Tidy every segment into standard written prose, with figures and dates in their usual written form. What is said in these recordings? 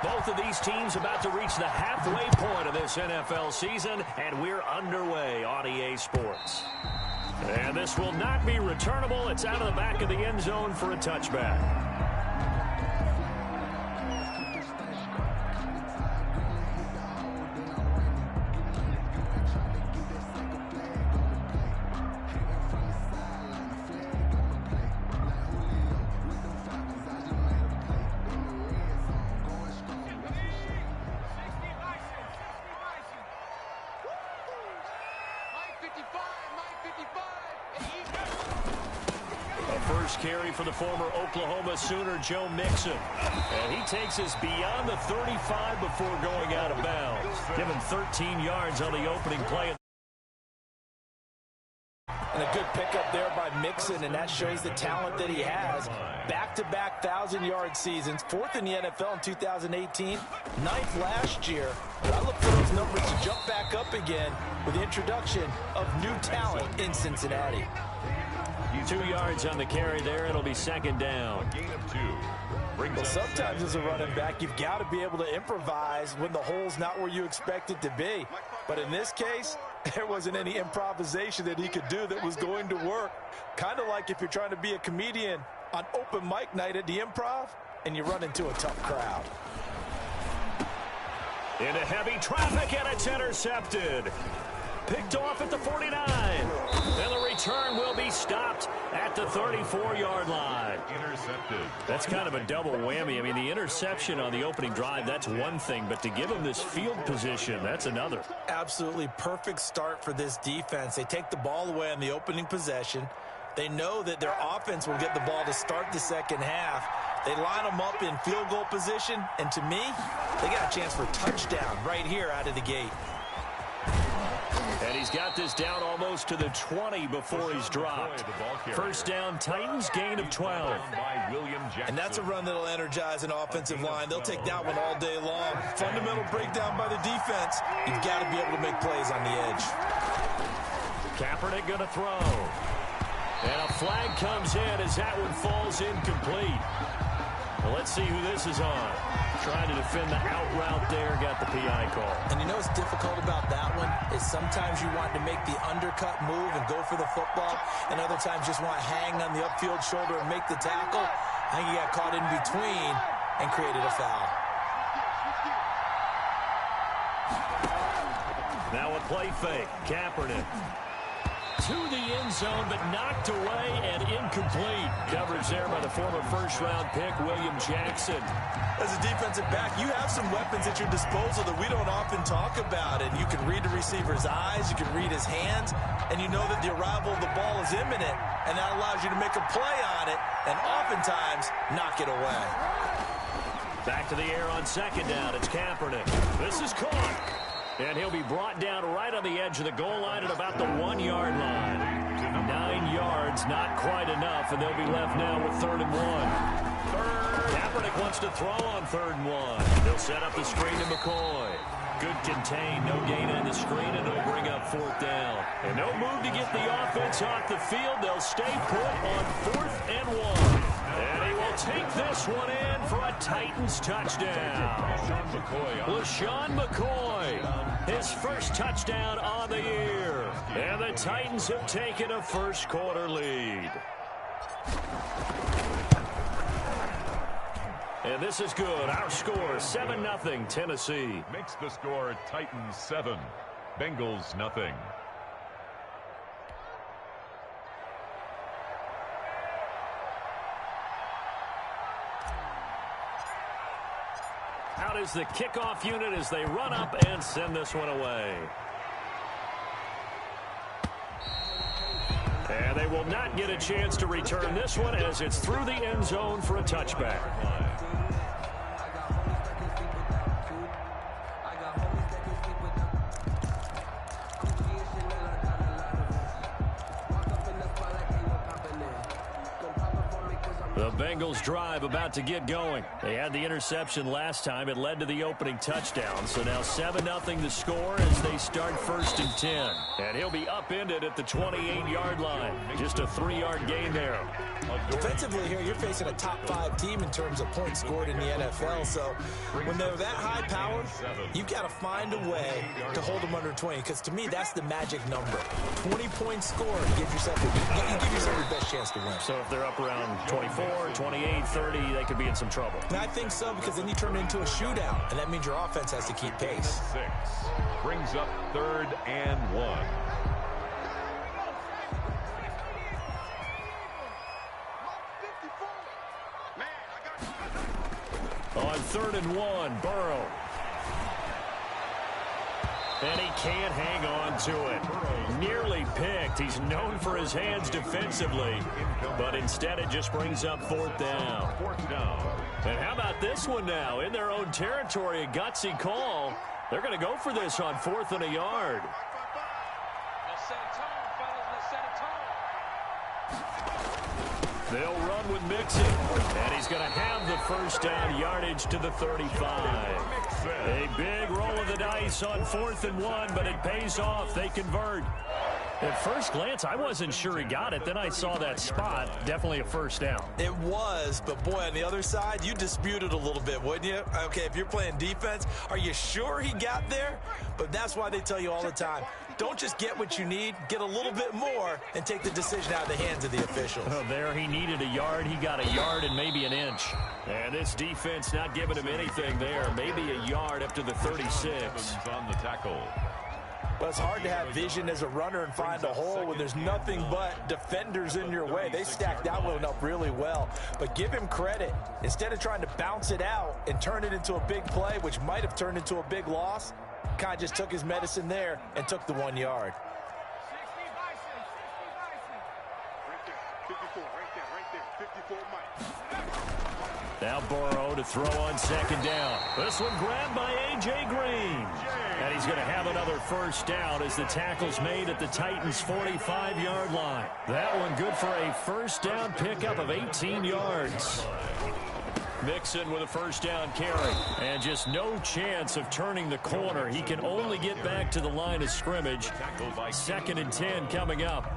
Both of these teams about to reach the halfway point of this NFL season, and we're underway on EA Sports. And this will not be returnable. It's out of the back of the end zone for a touchback. First carry for the former Oklahoma Sooner, Joe Mixon. And he takes us beyond the 35 before going out of bounds. Give him 13 yards on the opening play. And a good pickup there by Mixon, and that shows the talent that he has. Back-to-back 1,000-yard seasons, fourth in the NFL in 2018, ninth last year. But I look for those numbers to jump back up again with the introduction of new talent in Cincinnati. 2 yards on the carry there. It'll be second down. Well, sometimes as a running back, you've got to be able to improvise when the hole's not where you expect it to be. But in this case, there wasn't any improvisation that he could do that was going to work. Kind of like if you're trying to be a comedian on open mic night at the Improv and you run into a tough crowd. Into heavy traffic, and it's intercepted. Picked off at the 49. And the return will be stopped at the 34-yard line. Intercepted. That's kind of a double whammy. I mean, the interception on the opening drive, that's one thing. But to give him this field position, that's another. Absolutely perfect start for this defense. They take the ball away on the opening possession. They know that their offense will get the ball to start the second half. They line them up in field goal position. And to me, they got a chance for a touchdown right here out of the gate. And he's got this down almost to the 20 before he's dropped. First down, Titans, gain of 12. And that's a run that'll energize an offensive line. They'll take that one all day long. Fundamental breakdown by the defense. You've got to be able to make plays on the edge. Kaepernick going to throw. And a flag comes in as that one falls incomplete. Well, let's see who this is on. Trying to defend the out route there, got the PI call. And you know what's difficult about that one is sometimes you want to make the undercut move and go for the football, and other times just want to hang on the upfield shoulder and make the tackle. I think he got caught in between and created a foul. Now a play fake. Kaepernick to the end zone, but knocked away and incomplete. Coverage there by the former first-round pick, William Jackson. As a defensive back, you have some weapons at your disposal that we don't often talk about. And you can read the receiver's eyes, you can read his hands, and you know that the arrival of the ball is imminent, and that allows you to make a play on it and oftentimes knock it away. Back to the air on second down. It's Kaepernick. This is caught. And he'll be brought down right on the edge of the goal line at about the 1 yard line. 9 yards, not quite enough, and they'll be left now with 3rd and 1. Kaepernick wants to throw on 3rd and 1. They'll set up the screen to McCoy. Good contain, no gain on the screen, and they'll bring up 4th down. And no move to get the offense off the field. They'll stay put on 4th and 1. And he will take this one in for a Titans touchdown. LaShawn McCoy, his first touchdown on the year. And the Titans have taken a first-quarter lead. And this is good. Our score, 7-0 Tennessee. Makes the score Titans 7, Bengals 0. Out is the kickoff unit as they run up and send this one away. And they will not get a chance to return this one as it's through the end zone for a touchback. The Bengals drive about to get going. They had the interception last time. It led to the opening touchdown. So now 7-0 the score as they start 1st and 10. And he'll be upended at the 28-yard line. Just a 3-yard gain there. Defensively here, you're facing a top 5 team in terms of points scored in the NFL. So when they're that high powered, you've got to find a way to hold them under 20. Because to me, that's the magic number. 20 points scored, you give yourself your best chance to win. So if they're up around 24, 28, 30, they could be in some trouble. And I think so, because then you turn it into a shootout, and that means your offense has to keep pace. 6 brings up 3rd and 1. On 3rd and 1, Burrow. And he can't hang on to it. Nearly picked. He's known for his hands defensively, but instead it just brings up 4th down. And how about this one now? In their own territory, a gutsy call. They're going to go for this on 4th and a yard. They'll run with Mixon, and he's going to have the 1st down yardage to the 35. A big roll of the dice on 4th and 1, but it pays off. They convert. At first glance, I wasn't sure he got it. Then I saw that spot. Definitely a 1st down. It was, but boy, on the other side, you disputed a little bit, wouldn't you? Okay, if you're playing defense, are you sure he got there? But that's why they tell you all the time, don't just get what you need, get a little bit more, and take the decision out of the hands of the officials. Oh, there he needed a yard. He got a yard and maybe an inch. And this defense not giving him anything there. Maybe a yard up to the 36. On the tackle. But it's hard to have vision as a runner and find a hole when there's nothing but defenders in your way. They stacked that one up really well. But give him credit. Instead of trying to bounce it out and turn it into a big play, which might have turned into a big loss, kind of just took his medicine there and took the 1 yard. Now Burrow to throw on 2nd down. This one grabbed by A.J. Green. And he's going to have another 1st down as the tackle's made at the Titans' 45-yard line. That one good for a 1st down pickup of 18 yards. Mixon with a 1st down carry. And just no chance of turning the corner. He can only get back to the line of scrimmage. 2nd and 10 coming up.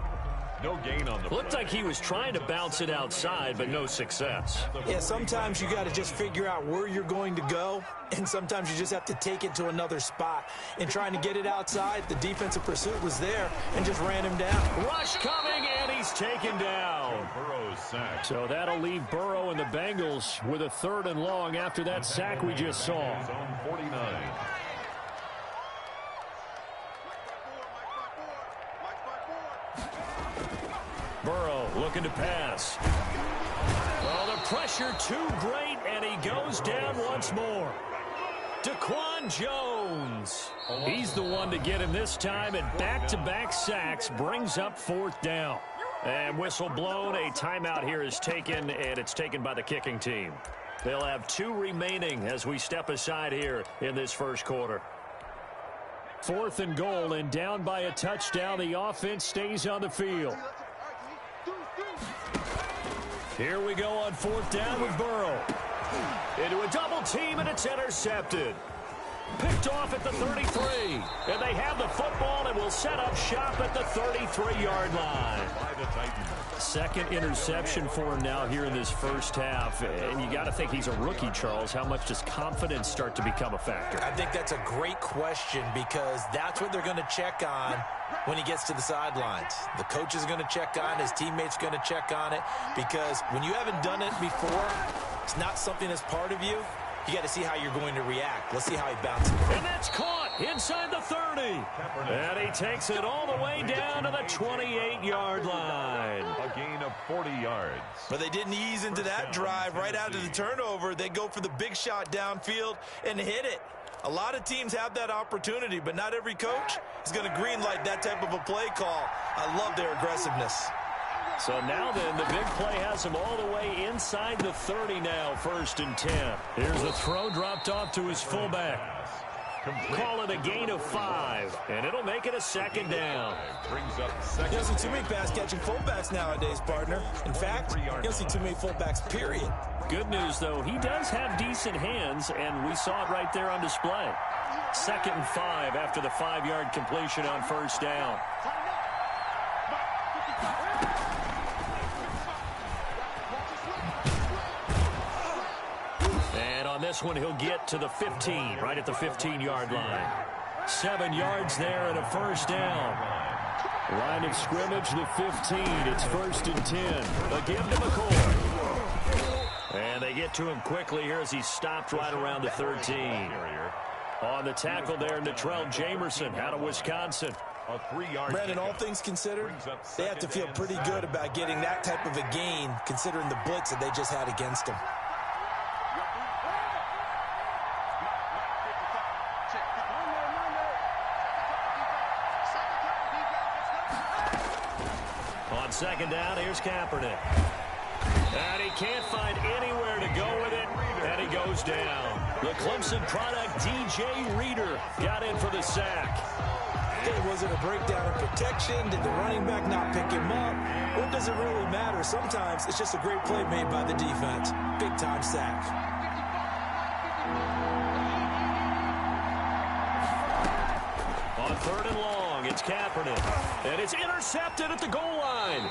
No gain on the play. Looked like he was trying to bounce it outside, but no success. Yeah, sometimes you got to just figure out where you're going to go, and sometimes you just have to take it to another spot. In trying to get it outside, the defensive pursuit was there and just ran him down. Rush coming, and he's taken down. Burrow's sack. So that'll leave Burrow and the Bengals with a 3rd and long after that sack we just saw. Zone 49. Burrow looking to pass. Oh, the pressure too great, and he goes down once more. Daquan Jones. He's the one to get him this time, and back-to-back sacks brings up 4th down. And whistle blown, a timeout here is taken, and it's taken by the kicking team. They'll have 2 remaining as we step aside here in this 1st quarter. 4th and goal, and down by a touchdown. The offense stays on the field. Here we go on 4th down with Burrow. Into a double team, and it's intercepted. Picked off at the 33. And they have the football and will set up shop at the 33-yard line. By the Titans. 2nd interception for him now here in this 1st half. And you got to think he's a rookie, Charles. How much does confidence start to become a factor? I think that's a great question, because that's what they're going to check on when he gets to the sidelines. The coach is going to check on it. His teammates going to check on it, because when you haven't done it before, it's not something that's part of you. You got to see how you're going to react. Let's see how he bounces. And that's caught inside the 30. And he takes it all the way down to the 28-yard line. A gain of 40 yards. But they didn't ease into that drive right after the turnover. They go for the big shot downfield and hit it. A lot of teams have that opportunity, but not every coach is going to greenlight that type of a play call. I love their aggressiveness. So now then, the big play has him all the way inside the 30 now, 1st and 10. Here's the throw dropped off to his fullback. Call it a gain of 5, and it'll make it a second down. Brings up You second. don't see too many pass-catching fullbacks nowadays, partner. In fact, you don't see too many fullbacks, period. Good news, though, he does have decent hands, and we saw it right there on display. 2nd and 5 after the 5-yard completion on first down. And on this one, he'll get to the 15, right at the 15-yard line. 7 yards there and a first down. Line of scrimmage, the 15. It's 1st and 10. A give to McCoy. And they get to him quickly here as he stopped right around the 13. On the tackle there, Natrell Jamerson out of Wisconsin. A 3-yard. Brandon, all things considered, they have to feel pretty good about getting that type of a gain, considering the blitz that they just had against them. On second down, here's Kaepernick. And he can't find anywhere to go with it, and he goes down. The Clemson product, DJ Reader, got in for the sack. Was it a breakdown in protection? Did the running back not pick him up? What does it really matter? Sometimes it's just a great play made by the defense. Big-time sack. On 3rd and long, it's Kaepernick. And it's intercepted at the goal line.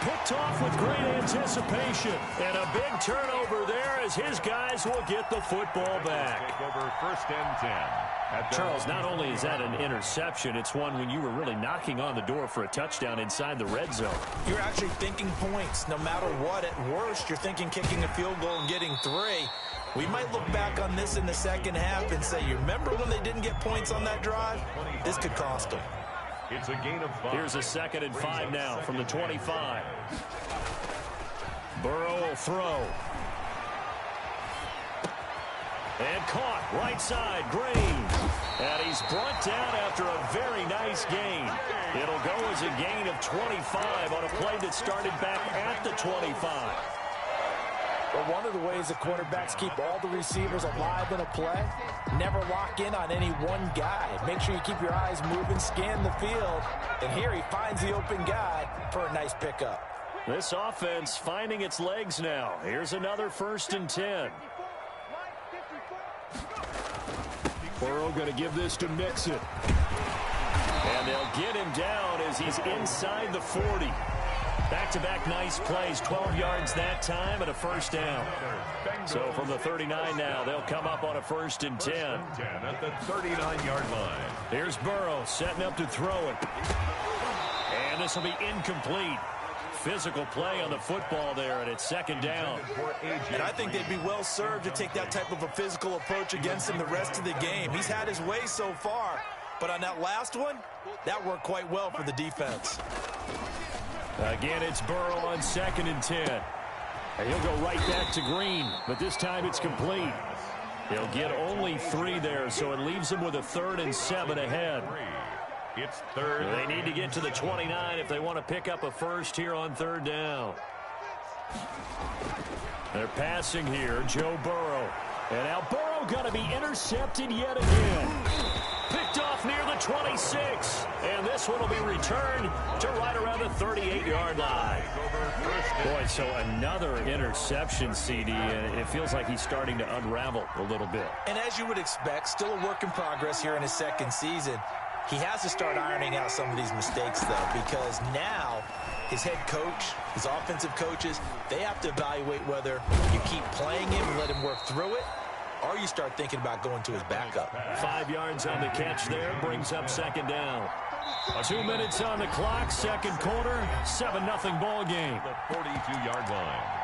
Picked off with great anticipation. And a big turnover there as his guys will get the football back. Take over 1st and 10. Charles, not only is that an interception, it's one when you were really knocking on the door for a touchdown inside the red zone. You're actually thinking points. No matter what, at worst, you're thinking kicking a field goal and getting 3. We might look back on this in the second half and say, you remember when they didn't get points on that drive? This could cost them. It's a gain of 5. Here's a 2nd and 5 now from the 25. Burrow will throw. And caught right side, Green. And he's brought down after a very nice gain. It'll go as a gain of 25 on a play that started back at the 25. But one of the ways the quarterbacks keep all the receivers alive in a play, never lock in on any one guy. Make sure you keep your eyes moving, scan the field, and here he finds the open guy for a nice pickup. This offense finding its legs now. Here's another 1st and 10. Burrow going to give this to Mixon. And they'll get him down as he's inside the 40. Back-to-back nice plays, 12 yards that time and a first down. So from the 39 now, they'll come up on a 1st and 10. At the 39-yard line. Here's Burrow setting up to throw it. And this will be incomplete. Physical play on the football there, and it's 2nd down. And I think they'd be well served to take that type of a physical approach against him the rest of the game. He's had his way so far, but on that last one, that worked quite well for the defense. Again, it's Burrow on 2nd and 10. And he'll go right back to Green, but this time it's complete. He'll get only 3 there, so it leaves him with a 3rd and 7 ahead. It's 3rd. They need to get to the 29 if they want to pick up a first here on 3rd down. They're passing here, Joe Burrow. And now Burrow going to be intercepted yet again. Picked off near the 26. And this one will be returned to right around the 38-yard line. Boy, so another interception, CD, and it feels like he's starting to unravel a little bit. And as you would expect, still a work in progress here in his 2nd season. He has to start ironing out some of these mistakes, though, because now his head coach, his offensive coaches, they have to evaluate whether you keep playing him and let him work through it, or you start thinking about going to his backup. 5 yards on the catch there, brings up 2nd down. 2 minutes on the clock, 2nd quarter, 7-0 ball game. The 42-yard line.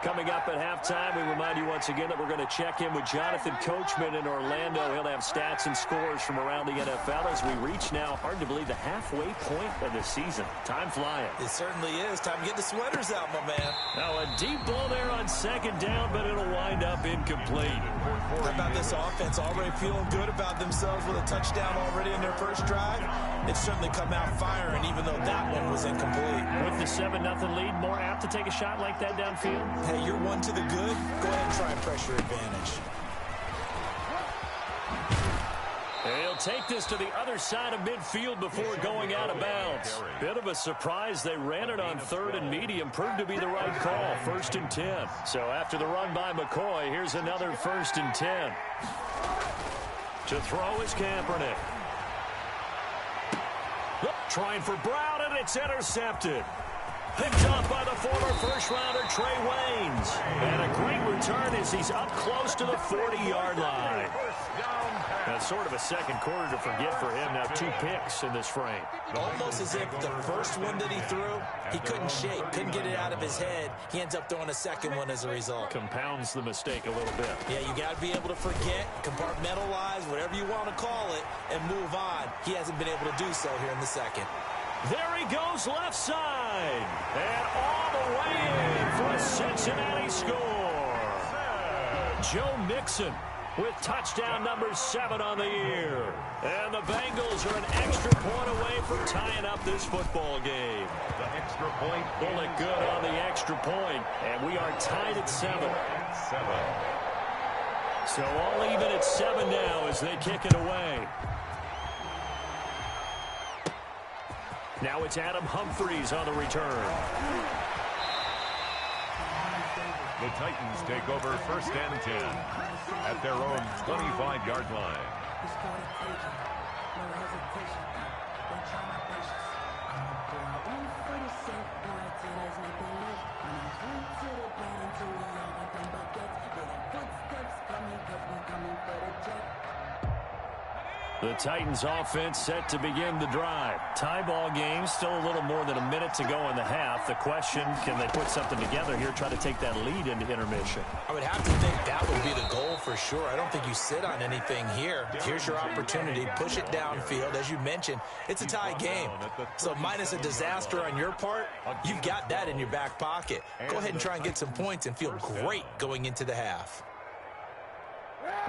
Coming up at halftime, we remind you once again that we're going to check in with Jonathan Coachman in Orlando. He'll have stats and scores from around the NFL as we reach now, hard to believe, the halfway point of the season. Time flying. It certainly is. Time to get the sweaters out, my man. Now a deep ball there on 2nd down, but it'll wind up incomplete. How about this offense already feeling good about themselves with a touchdown already in their first drive? They've certainly come out firing, even though that one was incomplete. With the 7-0 lead, more apt to take a shot like that downfield? Hey, you're one to the good. Go ahead and try and pressure advantage. He'll take this to the other side of midfield before going out of bounds. Bit of a surprise. They ran it on 3rd and medium. Proved to be the right call. 1st and 10. So after the run by McCoy, here's another 1st and 10. To throw is Kaepernick. Trying for Brown, and it's intercepted. Picked off by the former first-rounder Trey Waynes. And a great return as he's up close to the 40-yard line. That's sort of a second quarter to forget for him. Now 2 picks in this frame. Almost as if the first one that he threw, he couldn't shake, couldn't get it out of his head. He ends up throwing a second one as a result. Compounds the mistake a little bit. Yeah, you got to be able to forget, compartmentalize, whatever you want to call it, and move on. He hasn't been able to do so here in the second. There he goes left side. And all the way in for a Cincinnati score. Joe Mixon with touchdown number 7 on the year. And the Bengals are an extra point away from tying up this football game. The extra point. Bullet good on the extra point. And we are tied at 7. So all even at 7 now as they kick it away. Now it's Adam Humphries on the return. The Titans take over 1st and 10 at their own 25-yard line. The Titans offense set to begin the drive. Tie ball game, still a little more than a minute to go in the half. The question, can they put something together here, try to take that lead into intermission? I would have to think that would be the goal for sure. I don't think you sit on anything here. Here's your opportunity. Push it downfield. As you mentioned, it's a tie game. So minus a disaster on your part, you've got that in your back pocket. Go ahead and try and get some points and feel great going into the half.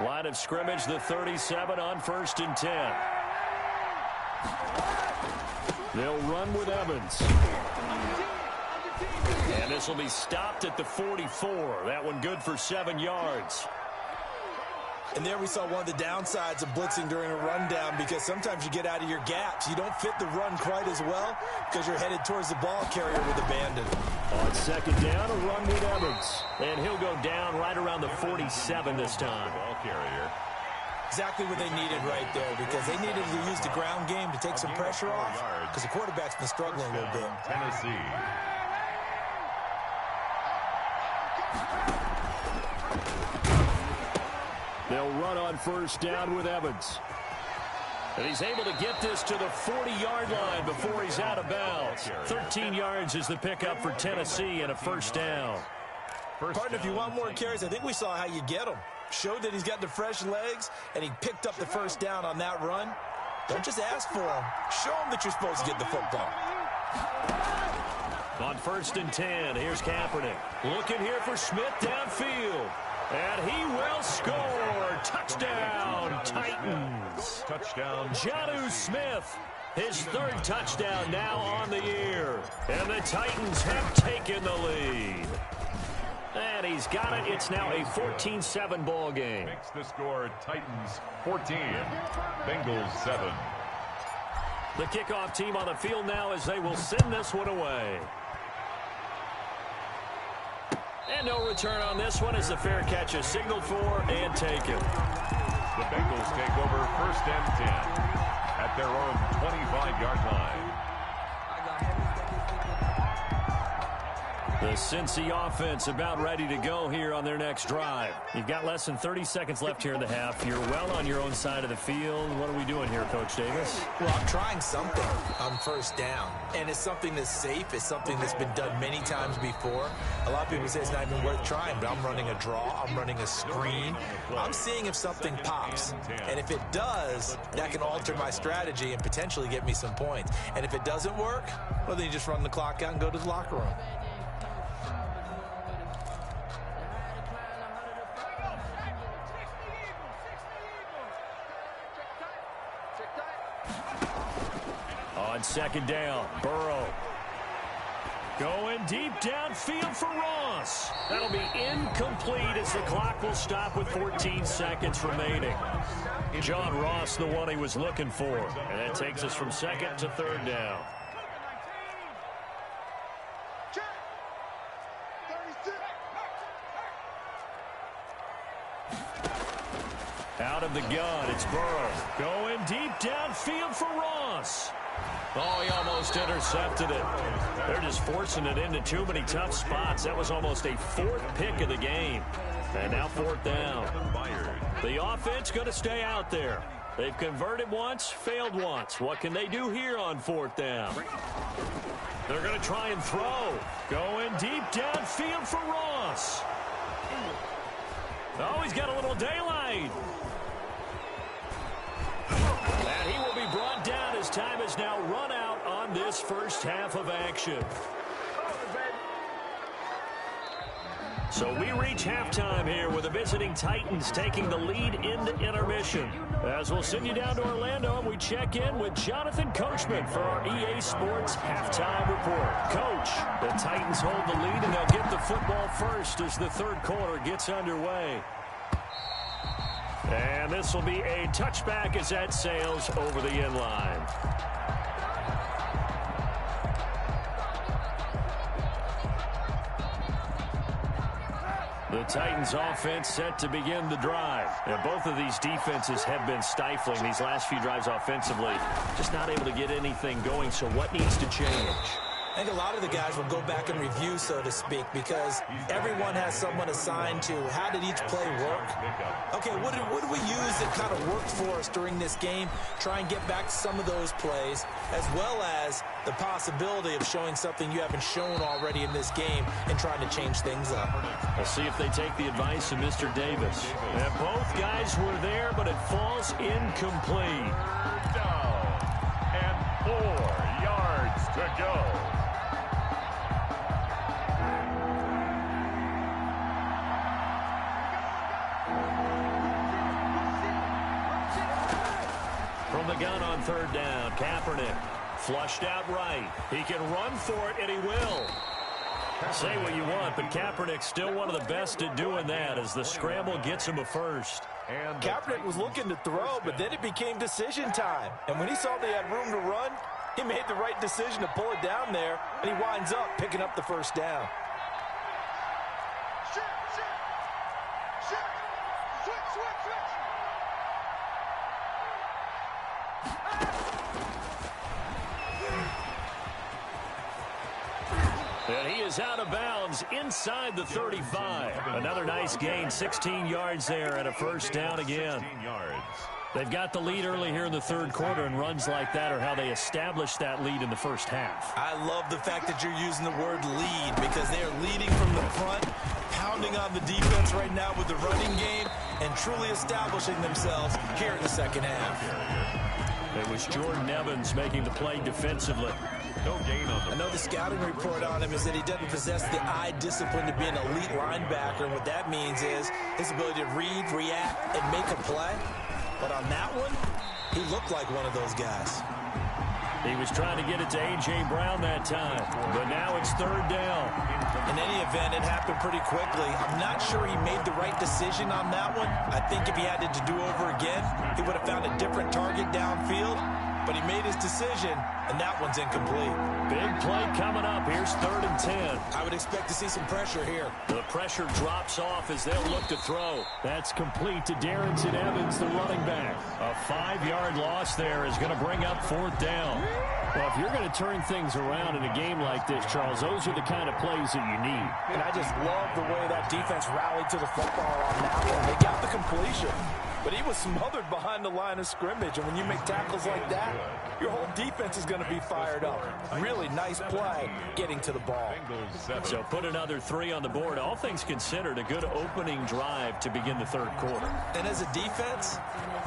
Line of scrimmage, the 37 on 1st and 10. They'll run with Evans. And this will be stopped at the 44. That one good for 7 yards. And there we saw one of the downsides of blitzing during a rundown, because sometimes you get out of your gaps. You don't fit the run quite as well because you're headed towards the ball carrier with abandon. On 2nd down, a run with Evans. And he'll go down right around the 47 this time. Ball carrier. Exactly what they needed right there, because they needed to use the ground game to take some pressure off, because the quarterback's been struggling a little bit. Tennessee. They'll run on 1st down with Evans. And he's able to get this to the 40-yard line before he's out of bounds. 13 yards is the pickup for Tennessee and a 1st down. Partner, if you want more carries, I think we saw how you get them. Showed that he's got the fresh legs, and he picked up the 1st down on that run. Don't just ask for him. Show him that you're supposed to get the football. On 1st and 10, here's Kaepernick. Looking here for Smith downfield. And he will score. Touchdown, Titans. Touchdown. Jonnu Smith, his 3rd touchdown now on the year. And the Titans have taken the lead. And he's got it. It's now a 14-7 ball game. Makes the score Titans 14, Bengals 7. The kickoff team on the field now as they will send this one away. And no return on this one as the fair catch is signaled for and taken. The Bengals take over 1st and 10 at their own 25-yard line. The Cincy offense about ready to go here on their next drive. You've got less than 30 seconds left here in the half. You're well on your own side of the field. What are we doing here, Coach Davis? Well, I'm trying something on 1st down. And it's something that's safe. It's something that's been done many times before. A lot of people say it's not even worth trying, but I'm running a draw. I'm running a screen. I'm seeing if something pops. And if it does, that can alter my strategy and potentially get me some points. And if it doesn't work, well, then you just run the clock out and go to the locker room. On second down, Burrow. Going deep downfield for Ross. That'll be incomplete as the clock will stop with 14 seconds remaining. John Ross, the one he was looking for. And that takes us from second to third down. Out of the gun, it's Burrow. Going deep downfield for Ross. Oh, he almost intercepted it. They're just forcing it into too many tough spots. That was almost a fourth pick of the game. And now fourth down. The offense going to stay out there. They've converted once, failed once. What can they do here on fourth down? They're going to try and throw. Going deep downfield for Ross. Oh, he's got a little daylight. And he will be brought down as time has now run out on this first half of action. So we reach halftime here with the visiting Titans taking the lead into intermission. As we'll send you down to Orlando, and we check in with Jonathan Coachman for our EA Sports Halftime Report. Coach, the Titans hold the lead, and they'll get the football first as the third quarter gets underway. And this will be a touchback as that sails over the end line. The Titans offense set to begin the drive. And both of these defenses have been stifling these last few drives offensively. Just not able to get anything going, so what needs to change? I think a lot of the guys will go back and review, so to speak, because everyone has someone assigned to how did each play work. Okay, what did we use that kind of worked for us during this game? Try and get back to some of those plays, as well as the possibility of showing something you haven't shown already in this game and trying to change things up. We'll see if they take the advice of Mr. Davis. And both guys were there, but it falls incomplete. Down and 4 yards to go. From the gun on third down, Kaepernick flushed out right. He can run for it, and he will. Say what you want, but Kaepernick's still one of the best at doing that as the scramble gets him a first. And Kaepernick was looking to throw, but then it became decision time. And when he saw they had room to run, he made the right decision to pull it down there, and he winds up picking up the first down. And he is out of bounds inside the 35. Another nice gain, 16 yards there and a first down again. 16 yards. They've got the lead early here in the third quarter, and runs like that are how they establish that lead in the first half. I love the fact that you're using the word lead because they are leading from the front, pounding on the defense right now with the running game, and truly establishing themselves here in the second half. It was Jordan Evans making the play defensively. No gain on the I know the scouting report on him is that he doesn't possess the eye discipline to be an elite linebacker, and what that means is his ability to read, react, and make a play. But on that one, he looked like one of those guys. He was trying to get it to A.J. Brown that time, but now it's third down. In any event, it happened pretty quickly. I'm not sure he made the right decision on that one. I think if he had it to do over again, he would have found a different target downfield. But he made his decision, and that one's incomplete. Big play coming up. Here's 3rd and 10. I would expect to see some pressure here. The pressure drops off as they'll look to throw. That's complete to Darrington Evans, the running back. A 5-yard loss there is going to bring up 4th down. Well, if you're going to turn things around in a game like this, Charles, those are the kind of plays that you need. And I just love the way that defense rallied to the football on that one. They got the completion. But he was smothered behind the line of scrimmage, and when you make tackles like that, your whole defense is going to be fired up. Really nice play getting to the ball. So put another 3 on the board. All things considered, a good opening drive to begin the third quarter. And as a defense,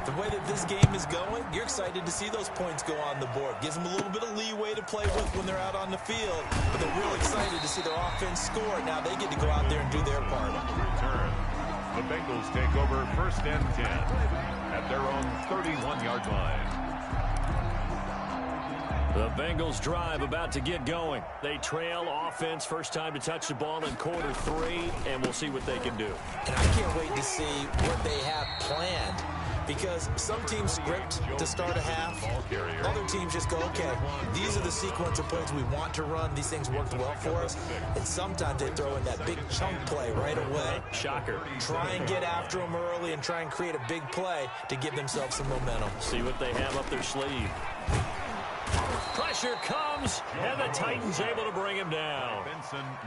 the way that this game is going, you're excited to see those points go on the board. Gives them a little bit of leeway to play with when they're out on the field, but they're real excited to see their offense score. Now they get to go out there and do their part. Return. The Bengals take over 1st and 10 at their own 31-yard line. The Bengals drive about to get going. They trail offense, first time to touch the ball in quarter 3, and we'll see what they can do. And I can't wait to see what they have planned, because some teams script to start a half. Other teams just go, okay, these are the sequence of plays we want to run. These things worked well for us. And sometimes they throw in that big chunk play right away. Shocker. Try and get after them early and try and create a big play to give themselves some momentum. See what they have up their sleeve. Pressure comes, and the Titans able to bring him down.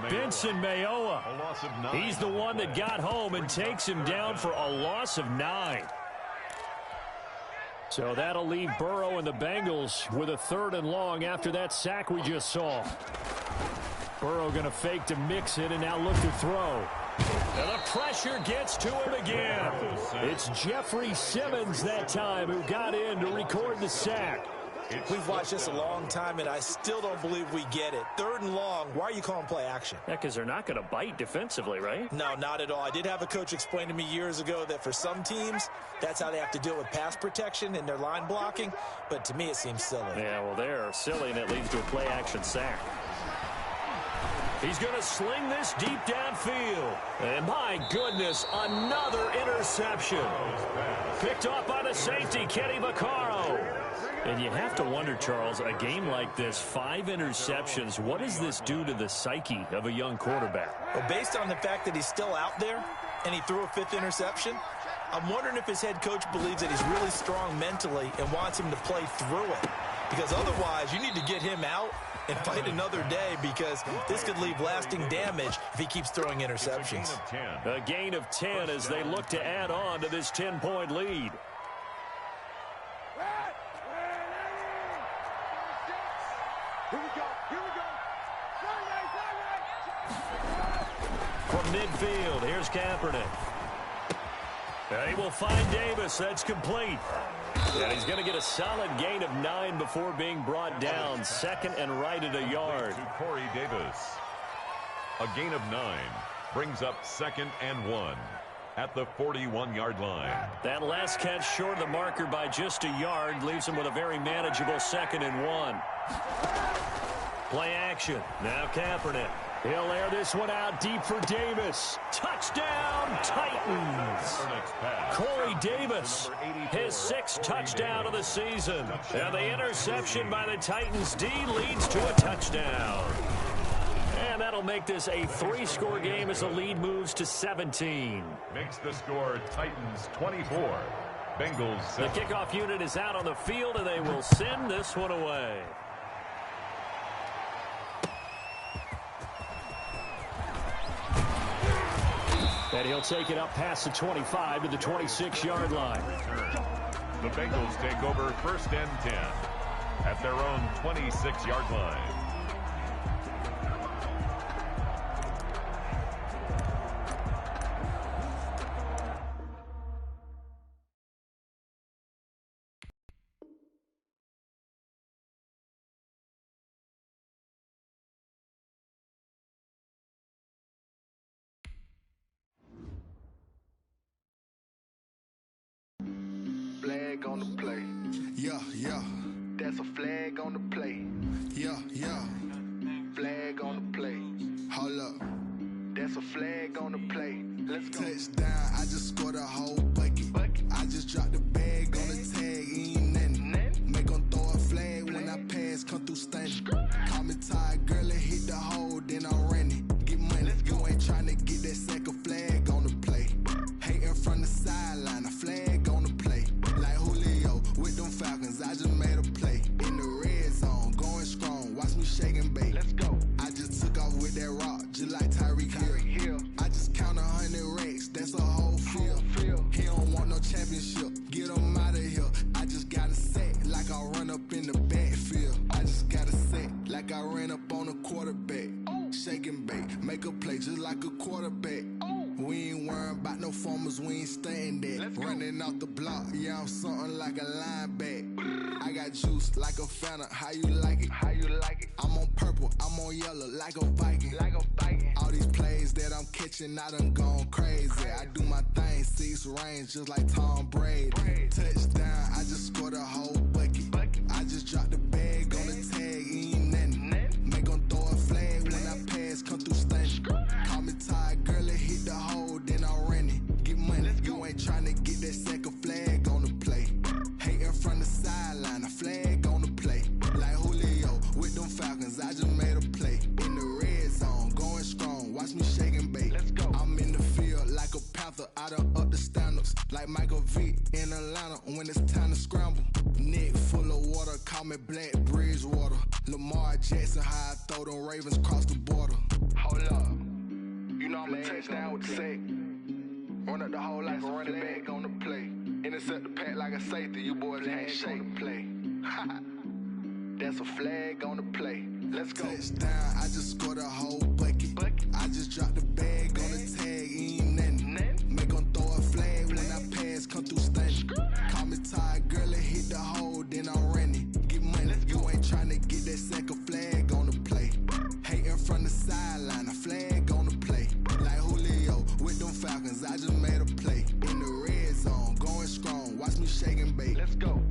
Benson Mayowa. He's the one that got home and takes him down for a loss of 9. So that'll leave Burrow and the Bengals with a 3rd and long after that sack we just saw. Burrow going to fake to mix it and now look to throw. And the pressure gets to him again. It's Jeffrey Simmons that time who got in to record the sack. We've watched this a long time, and I still don't believe we get it. 3rd and long, why are you calling play action? Yeah, because they're not going to bite defensively, right? No, not at all. I did have a coach explain to me years ago that for some teams, that's how they have to deal with pass protection and their line blocking. But to me, it seems silly. Yeah, well, they're silly, and it leads to a play action sack. He's going to sling this deep downfield. And my goodness, another interception. Picked off by the safety, Kenny Vaccaro. And you have to wonder, Charles, a game like this, 5 interceptions, what does this do to the psyche of a young quarterback? Well, based on the fact that he's still out there and he threw a 5th interception, I'm wondering if his head coach believes that he's really strong mentally and wants him to play through it. Because otherwise, you need to get him out and fight another day, because this could leave lasting damage if he keeps throwing interceptions. A gain of 10 as they look to add on to this 10-point lead. From midfield, here's Kaepernick. He will find Davis. That's complete. And he's going to get a solid gain of 9 before being brought down. 2nd and right at a yard. To Corey Davis. A gain of 9 brings up 2nd and 1 at the 41-yard line. That last catch short of the marker by just a yard leaves him with a very manageable 2nd and 1. Play action. Now Kaepernick. He'll air this one out deep for Davis. Touchdown, Titans. Corey Davis, his 6th touchdown of the season. And the interception by the Titans D leads to a touchdown. And that'll make this a 3-score game as the lead moves to 17. Makes the score Titans 24. Bengals 7. The kickoff unit is out on the field, and they will send this one away. And he'll take it up past the 25 to the 26-yard line. The Bengals take over 1st and 10 at their own 26-yard line. Flag on the play. Yeah, yeah. That's a flag on the play. Yeah, yeah. Flag on the play. Hold up. That's a flag on the play. Let's go. Touchdown, I just scored a whole bucket. I just dropped the bag on the tag, ain't nothing. Make them throw a flag when I pass, come through stunning. Call me tired, girl, and hit the hole, then I'm running. Get money, you ain't trying to get that second flag on the play. Hating from the sideline, a flag on the play. Like Julio with them Falcons, I just made a play. In the red zone, going strong, watch me shake and bake. Let's go. I just took off with that rock, just like Tyreek Hill. I just count 100 racks, that's a whole field. He don't want no championship, get him out of here. I just got a set, like I run up in the backfield. I just got a set, like I ran up on a quarterback. Shake and bake, make a play just like a quarterback. We ain't worrying about no formers, we ain't staying there. Running off the block, yeah, I'm something like a linebacker. I got juice like a Fanta, how you like it? How you like it? I'm on purple, I'm on yellow, like a Viking. Like a Viking. All these plays that I'm catching, I done gone crazy. I do my thing, 6 range, just like Tom Brady. Touchdown, I just scored a whole bucket. I just dropped the bag on the tag. Michael Vick in Atlanta when it's time to scramble. Neck full of water, call me Black Bridgewater. Lamar Jackson, how I throw them Ravens cross the border. Hold up. You know I'm a touchdown with the sack. Run up the whole like a running back on the play. Intercept the pack like a safety. You boys can't shake the play. That's a flag on the play. Let's go. Touchdown, I just scored a whole bucket. I just dropped the bag on the tag, ain't nothing. Make them throw a flag when I pass, come through stunning. Call me tired, girl, and hit the hole, then I'm running. Get money, you ain't trying to get that second flag on the play. Hating from the sideline, a flag on the play. Like Julio with them Falcons, I just made a play. In the red zone, going strong, watch me shake and bake. Let's go.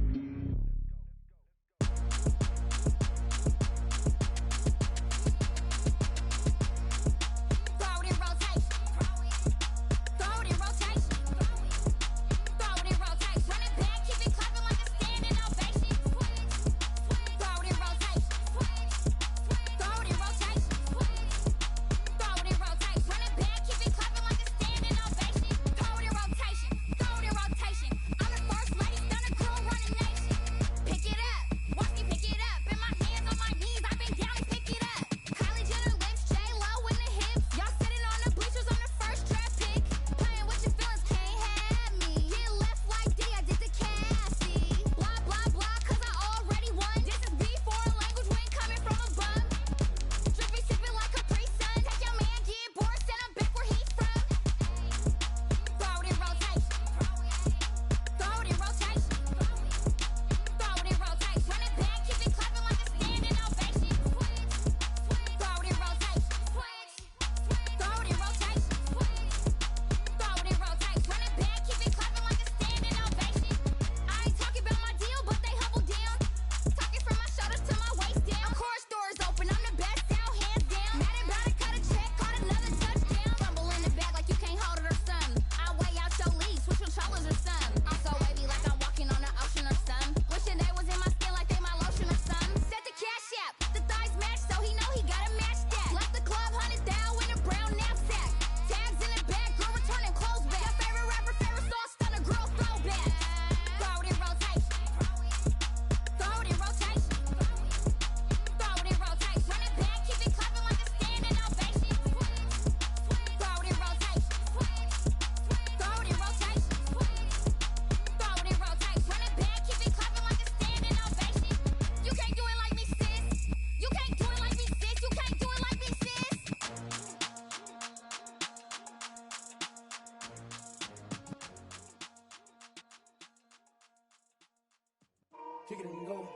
Kick it and go.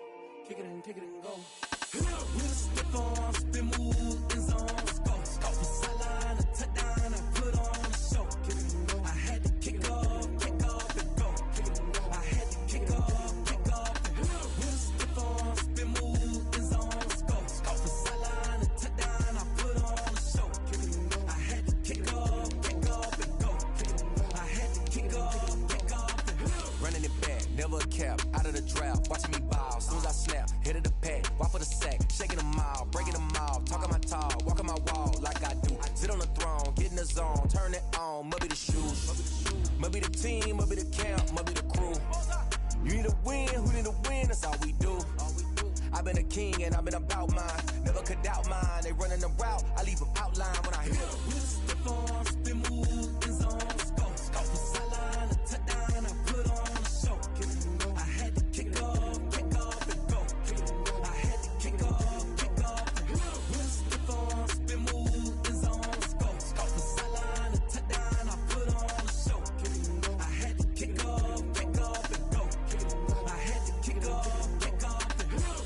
Kick it and go. With a stiff arm, spin move, in zone, go. Off the sideline, a touchdown, I put on a show. Kick it and go. I had to kick off and go. Kick it and go. I had to kick off and go. With a stiff arm, spin move, in zone, go. Off the sideline, a touchdown, I put on a show. Kick it and go. I had to kick off and go. Kick it and go. I had to kick off and go. Running it back, never a cap, out of the drought, watching me ball, soon as I snap, hit of the pack, walk for the sack, shaking them out, breaking them out, talking my talk, walking my wall like I do, sit on the throne, get in the zone, turn it on, must be the shoes, must be the team, must be the camp, must be the crew, you need to win, who need to win, that's all we do, I've been a king and I've been about mine, never could doubt mine, they running the route, I leave them outline when I hit them. With a stiff arm, spin move, in zone, scope the sideline, a touchdown, I put on a show, I had to kick off and go, I had to kick off and go, with a stiff arm, spin move, in zone, scope the sideline, a touchdown, I put on a show, I had to kick off and go, I had to kick off and go,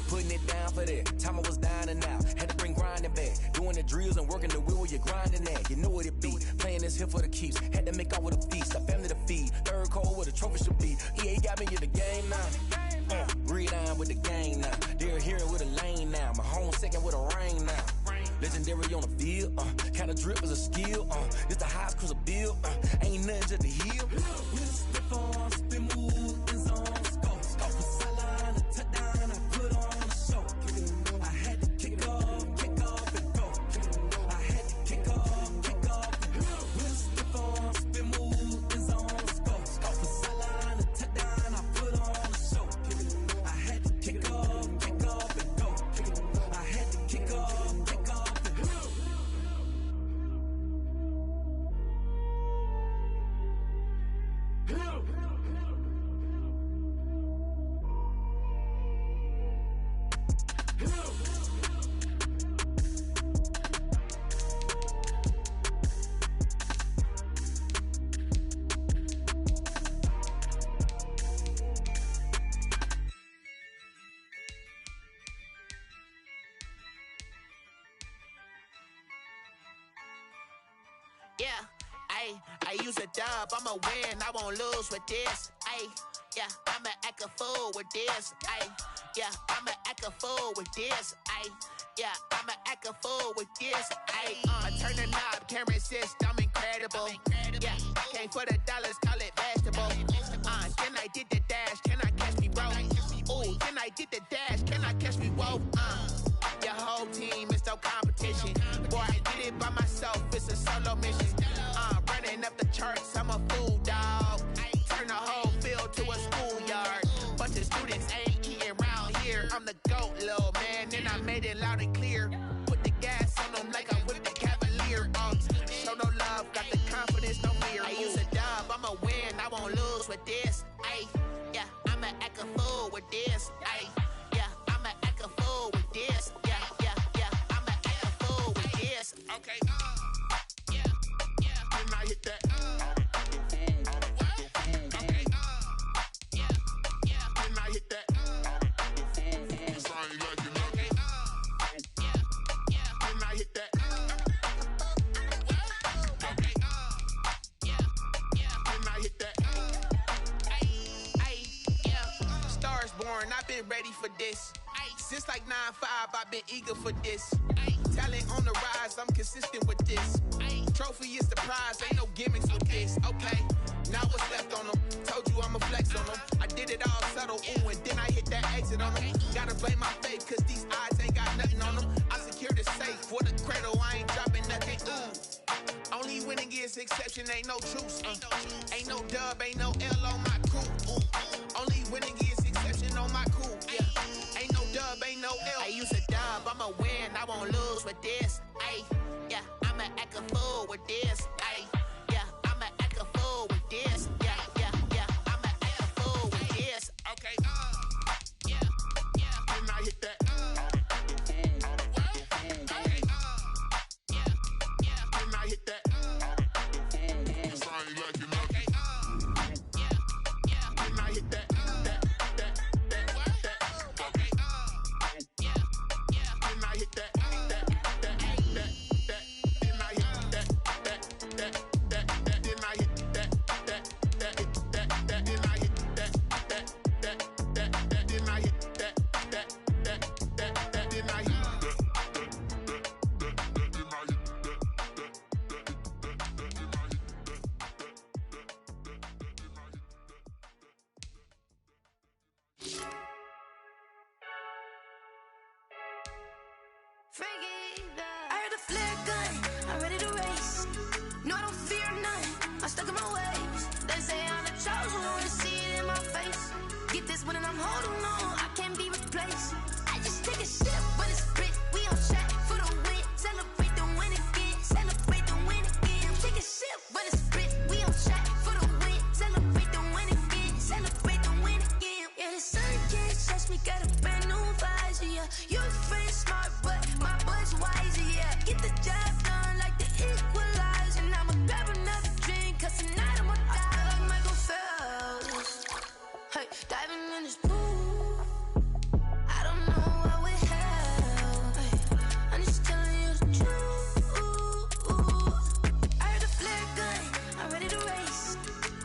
putting it down for that, time I was down and out, had to bring grinding back, doing the drills and working the wheel where you're grinding at, you know what it be, playing this here for the keeps, had to make out with a feast, a family to feed, third cold where the trophy should be, EA got me in the game now, breathe on with the game now, they're here with a lane now, my home second with a rain now, legendary on the field, kinda drip is a skill, this the highest cruiser bill, ain't nothing just the hill, with a stiff arm, spin move, in zone, scope the sideline, a touchdown, I put on a show, I had to kick off and go, I had to kick off and go, with a stiff arm, spin move, in zone, scope the sideline, I use a dub, I'ma win, I won't lose with this. Ay, yeah, I'ma act a fool with this. Ay, yeah, I'ma act a fool with this. Ay, yeah, I'ma act a fool with this. Ay, I turn the knob, can't resist, I'm incredible. Yeah, came for the dollars, call it vegetable. Then I did the dash, can I catch me, bro? Ooh, then I did the dash, can I catch me, whoa? Your whole team is no competition. Boy, I did it by myself, it's a solo mission. Running up the charts, I'm a fool, dog. Turn the whole field to a schoolyard. Bunch of students ain't eating around here. I'm the GOAT, little man, and I made it loud and clear. Put the gas on them like I'm with the Cavalier. Show no love, got the confidence, no fear. I use a dub, I'ma win, I won't lose with this. Ay, yeah, I'ma act a fool with this. Ay, yeah, I'ma act a fool with this. Yeah, yeah, yeah, I'ma act a fool with this. Okay, yeah, yeah, then I hit that. Okay, yeah, yeah, then I hit that. I've been ready for this. Since like 9-5, I've been eager for this. Talent on the rise, I'm consistent with this. Trophy is the prize, ain't no gimmicks with this. Okay, now what's left on them? Told you I'ma flex on them. I did it all subtle, ooh, and then I hit that exit on them. Gotta blame my faith, cause these eyes ain't got nothing on them. I secured the safe for the cradle, I ain't dropping nothing, ooh. Only winning is exception, ain't no truce. Ain't no dub, ain't no L on my crew. Ooh. Only winning is exception on my crew. Yeah. Ain't no dub, ain't no L. I use a dub, I'ma win, I won't lose with this. Ay, yeah, I'ma act a fool with this. Ay, yeah, I'ma act a fool with this. Yeah, yeah, yeah, I'ma act a fool with this. Okay, yeah, yeah, then I hit that. Okay, yeah, yeah, then I hit that. I heard the flare gun, I'm ready to race. No, I don't fear none, I'm stuck in my ways. They say I'm the chosen one, see it in my face. Get this one and I'm holding on, I can't be replaced. I just take a sip, but it's split, we on track for the win. Celebrate the win again, celebrate the win again. Take a sip, but it's split, we on track for the win. Celebrate the win again, celebrate the win again. Yeah, the sun can't touch me, got a brand new visor, yeah. You're friend smart, but my bud's wiser, yeah. Get the job done like the equalizer. And I'ma grab another drink, cause tonight I'ma die like Michael Phelps. Hey, diving in this pool, I don't know what we have. Hey, I'm just telling you the truth. I heard the flare gun, I'm ready to race.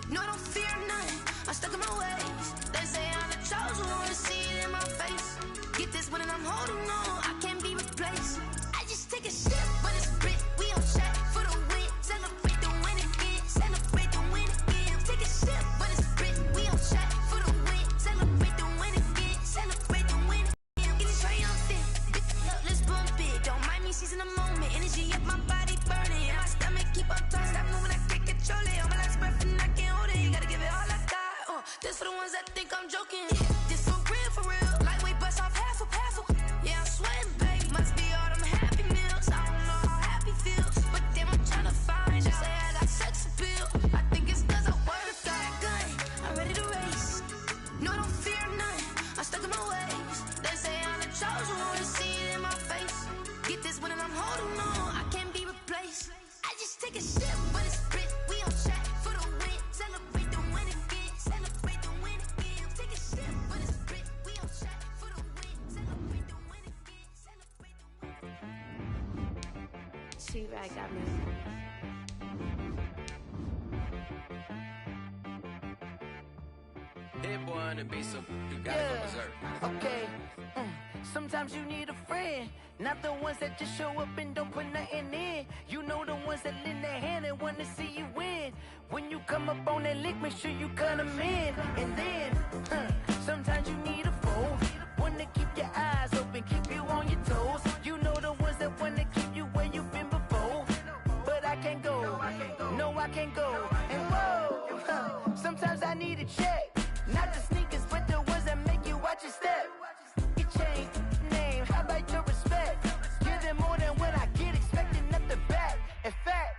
No, I don't fear none, I'm stuck in my ways. They say I'm the chosen one, see it in my face. Get this one and I'm holding on, I can't be replaced. I just take a sip, but it's split, we on track for the win. Celebrate the win again, celebrate the win again. Take a sip, but it's split, we on track for the win. Celebrate the win again, celebrate the win again. Get it triumphant, up, let's bump it. Don't mind me seizing the moment, energy up my body burning. And my stomach keep on turning, stop moving, I can't control it. On my last breath and I can't hold it, you gotta give it all I got. This for the ones that think I'm joking. This for real, lightweight bust off half a. Yeah, I'm sweating, babe, must be all them happy meals. I don't know how happy feels, but damn, I'm tryna find you. Say I got sex appeal, I think it's cause I work. Got a gun, I'm ready to race. No, I don't fear none, I'm stuck in my ways. They say I'm the chosen one, see it in my face. Get this one and I'm holding on, I can't be replaced. I just take a sip, but it's split, we on track for the win. Celebrate the win again, celebrate the win again. Take a sip, but it's split, we on track for the win. Celebrate the win again, celebrate the win. She right got me. Hit boy on the beat, so you gotta go berserk. Okay. Sometimes you need a friend, not the ones that just show up and don't put nothing in. You know the ones that lend their hand and want to see you win. When you come up on that lick, make sure you cut them in. And then, sometimes you need a foe, one to keep your eyes open, keep you on your toes. You know the ones that want to keep you where you've been before. But I can't go, no I can't go. And whoa, sometimes I need a check, not the sneakers, but the ones that make you watch your step. Change name, how about your respect? Give them more than what I get, expecting nothing back. In fact,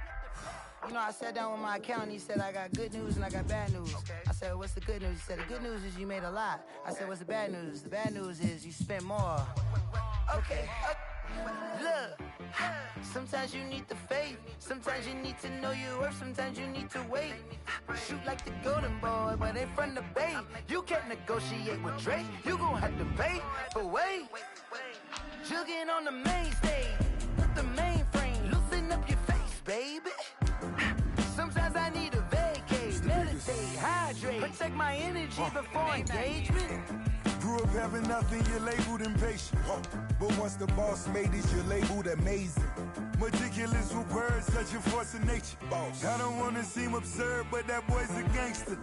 you know, I sat down with my accountant, he said I got good news and I got bad news. I said, what's the good news? He said, the good news is you made a lot. I said, what's the bad news? The bad news is you spent more. Okay, look, sometimes you need the faith, sometimes you need to know your worth, sometimes you need to wait. Shoot like the golden boy, but in front of Bay. You can't negotiate with Drake, you gon' have to pay for wait. Jugging on the main stage, with the mainframe, loosen up your face, baby. Sometimes I need a vacate, meditate, hydrate, protect my energy before engagement. Grew up having nothing, you're labeled impatient. But once the boss made it, you're labeled amazing. Meticulous with words, such a force of nature. Boss. I don't wanna seem absurd, but that boy's a gangster.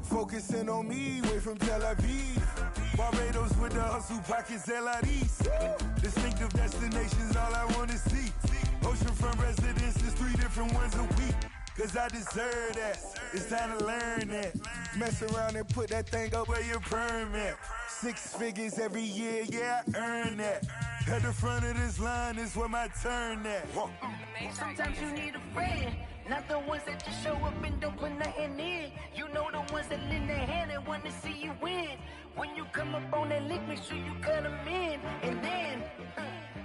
Focusing on me, way from Tel Aviv. Barbados with the hustle pockets, LIDs. Distinctive destinations, all I wanna see. Oceanfront residences, 3 different ones a week. Cause I deserve that, it's time to learn that. Mess around and put that thing up where your permit. 6 figures every year, yeah, I earn that. At the front of this line is where my turn at. Sometimes you need a friend, not the ones that just show up and don't put nothing in. You know the ones that lend their hand and want to see you win. When you come up on that lick, make sure you cut them in. And then,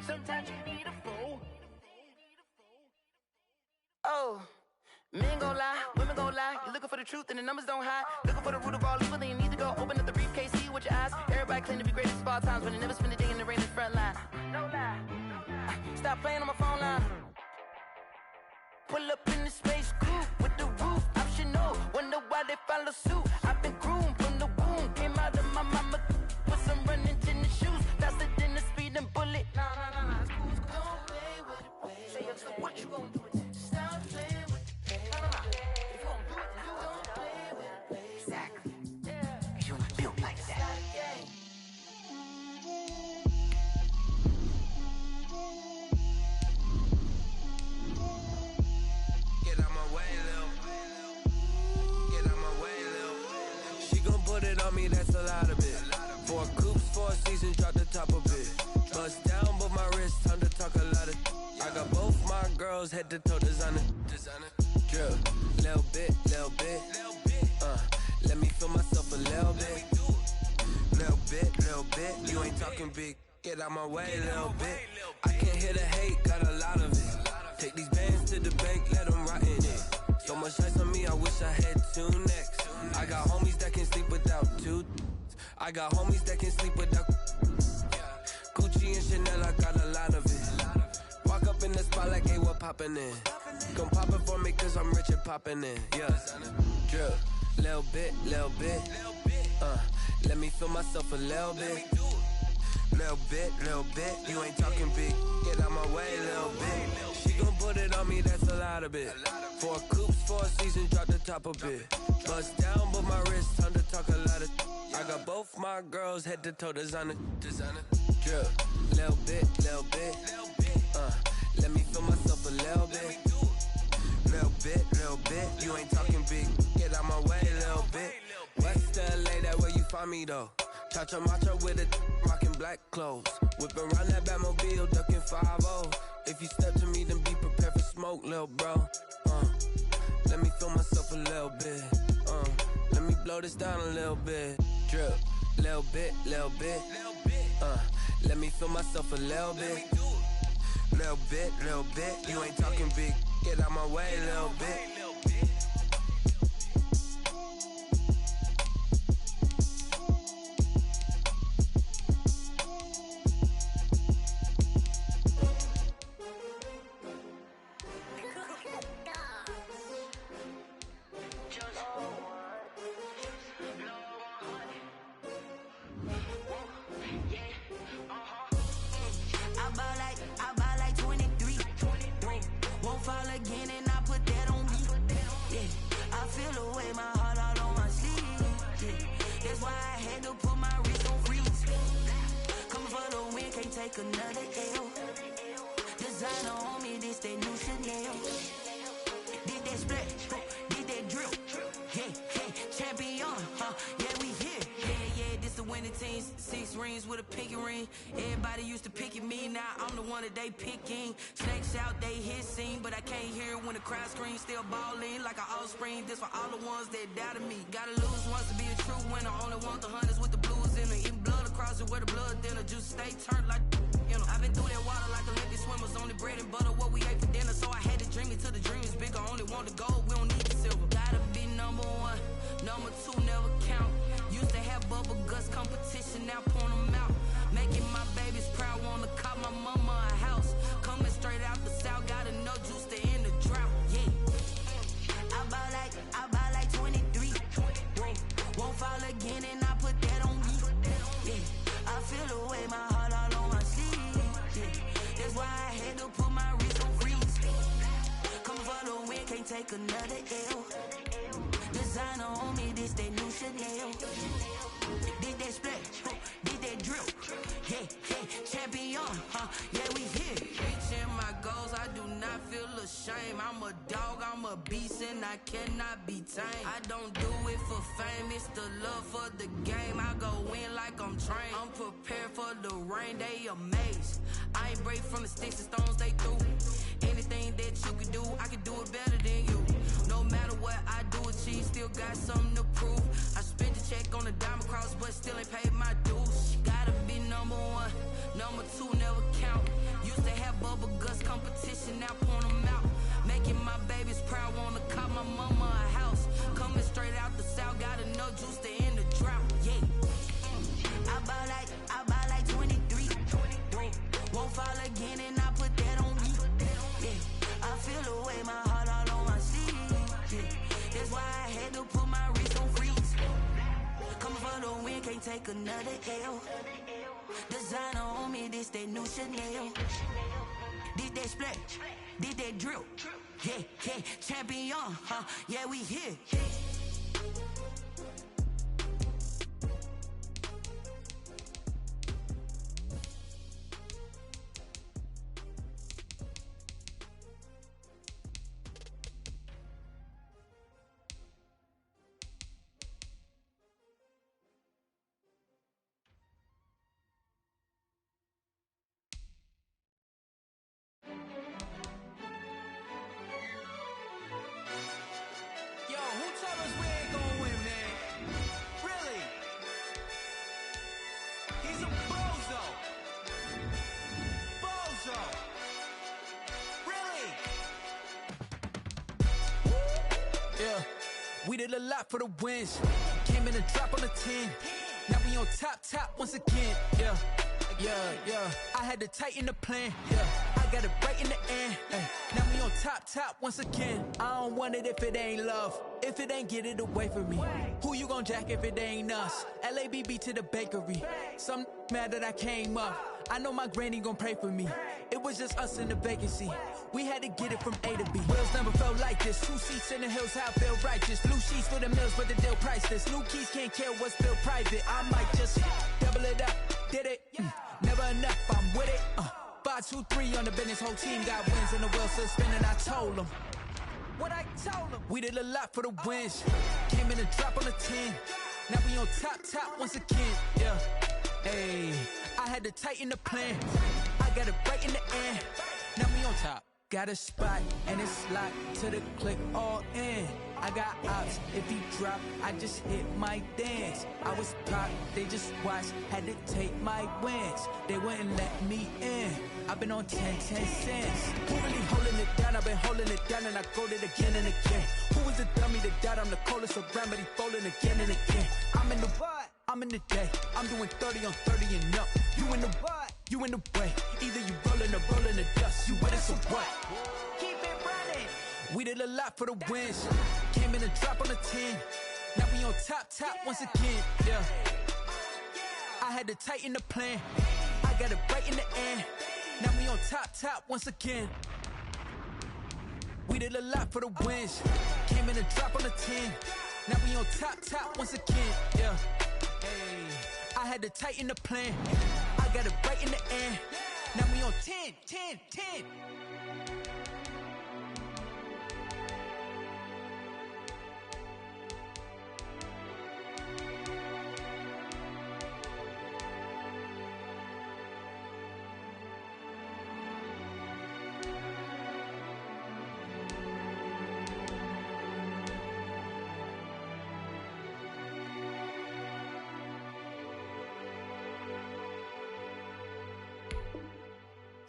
sometimes you need a fool. Oh. Men gon' lie, women gon' lie. You're looking for the truth and the numbers don't hide. Looking for the root of all evil, then you need to go open up the briefcase, see with your eyes. Everybody claim to be greatest of all times, but they never spend a day in the rain in the front line. No lie. Stop playing on my phone line. Pull up in the space coupe with the roof optional. Wonder why they follow suit. I've been groomed from the womb. Came out of my mama with some running tennis shoes. Faster than the speeding bullet. Nah. Don't play with it, baby. So what you gon' do with it? Stop playing. Put it on me, that's a lot of it. 4 coops, 4 seasons, drop the top of it. Bust down, but my wrist, time to talk a lot of. I got both my girls head to toe designer. Drill, little bit. Let me feel myself a little bit. Little bit. You ain't talking big. Get out my way, little bit. I can't hear the hate, got a lot of it. Take these bands to the bank, let them rot in it. So much ice on me, I wish I had 2 necks. I got homies that can sleep without 2. I got homies that can sleep without Gucci and Chanel, I got a lot of it. Walk up in the spot like, hey, what poppin' in? Come pop it for me, cause I'm rich and poppin' in. Yeah, drill, little bit. Let me feel myself a little bit. Little bit. You ain't talking big. Get out my way, little bit. She gon' put it on me, that's a lot of it. 4 coops, 4 seasons, drop the top a bit. Bust down, but my wrist, time to talk a lot of. I got both my girls head to toe designer. Drill, little bit. Let me feel myself a little bit. Little bit. You ain't talking big. Get out my way, little bit. West LA, that where you find me though. Chacha macha with it, rockin' black clothes. Whip around that Batmobile, duckin' 5-0. If you step to me, then be prepared for smoke, lil' bro. Let me feel myself a little bit. Let me blow this down a little bit. Drip, little bit. Let me feel myself a little bit. Little bit. You ain't talking big. Get out my way, little bit. feel the way, my heart all on my sleeve. Yeah. That's why I had to put my wrist on freeze. Coming for the win, can't take another L. Designer on me, this that new Chanel. Did that split, did that drill. Yeah, champion, yeah, we here. Yeah, this the winning team. 6 rings with a pinky ring. Everybody used to pick at me, now I'm the one that they picking. Snakes out, they hit scene, but I can't hear when the crowd screams. Still balling like an offspring. This for all the ones that doubted me. Gotta lose once to be a true winner. Only want the hunters with the blues in it. Eating blood across it where the blood dinner. Just stay turned like, you know. I've been through that water like Olympic swimmers. Only bread and butter, what we ate for dinner. So I had to dream it till the dream is bigger. Only want the gold, we don't need the silver. Gotta be number 1, number 2 never count. Used to have bubble guts competition, now point them out. Making my babies proud, wanna cop my mama a house. Coming straight out the south, got enough juice to end the drought. Yeah, I buy like 23. Won't fall again, and I put that on me. Yeah, I feel the way, my heart all on my sleeve. Yeah, that's why I had to put my wrist on freeze. Coming for the win, can't take another L. Designer on me, this that new Chanel. Did that split, did that drill. Yeah, champion, yeah, we here. Reaching my goals, I do not feel ashamed. I'm a dog, I'm a beast, and I cannot be tamed. I don't do it for fame, it's the love for the game. I go in like I'm trained. I'm prepared for the rain, they amazed. I ain't break from the sticks and stones they threw. Anything that you can do, I can do it better than you. No matter what I do, achieve, still got something to prove. I spent the check on the diamond cross, but still ain't paid my dues. Gotta be number 1, number 2 never count. Used to have bubble guts competition, now point them out. Making my babies proud, wanna cop my mama a house. Coming straight out the south, got enough juice to end the drought. Yeah, I buy like 23. Won't fall again, and I put that on me. Yeah, I feel the way, my heart all on my sleeve. Yeah, that's why I had to put my wrist on freeze. Coming for the win, can't take another L. Designer on me, this that new Chanel. Did that split, did that drill. Yeah, champion, yeah, we here. We did a lot for the wins. Came in a drop on the 10. Now we on top once again. Yeah. I had to tighten the plan. Yeah, I got it right in the end. Now we on top once again. I don't want it if it ain't love. If it ain't, get it away from me. Who you gon' jack if it ain't us? LABB to the bakery. Some mad that I came up. I know my granny gon' pray for me. It was just us in the vacancy. We had to get it from A to B. Wheels never felt like this. 2 seats in the hills, how I feel righteous. Blue sheets for the mills, but the deal priceless. New keys can't care what's still private. I might just double it up. Did it? Never enough, I'm with it. 5, 2, 3 on the business. Whole team got wins and the wheels still spinning. I told them what I told them. We did a lot for the wins. Came in a drop on the 10. Now we on top once again. Yeah. Hey, I had to tighten the plan. I got it right in the end. Now we on top. Got a spot and it's locked to the click all in. I got ops, if he drop, I just hit my dance. I was pop, they just watched, had to take my wins. They wouldn't let me in. I've been on 10 cents. Who really holding it down? I've been holding it down and I go it again and again. Who was the dummy that doubt I'm the coldest around, but he folding again and again. I'm in the what? I'm in the day. I'm doing 30 on 30 and up. You in the what? You in the way. Either you rolling or rolling the dust. You with us or what? Keep it running. We did a lot for the wins. Came in a drop on the 10. Now we on top once again. Yeah. I had to tighten the plan. I got it right in the end. Now we on top once again. We did a lot for the wins. Came in a drop on the 10. Now we on top once again. Yeah. Hey, I had to tighten the plan. I got it right in the end. Now we on 10.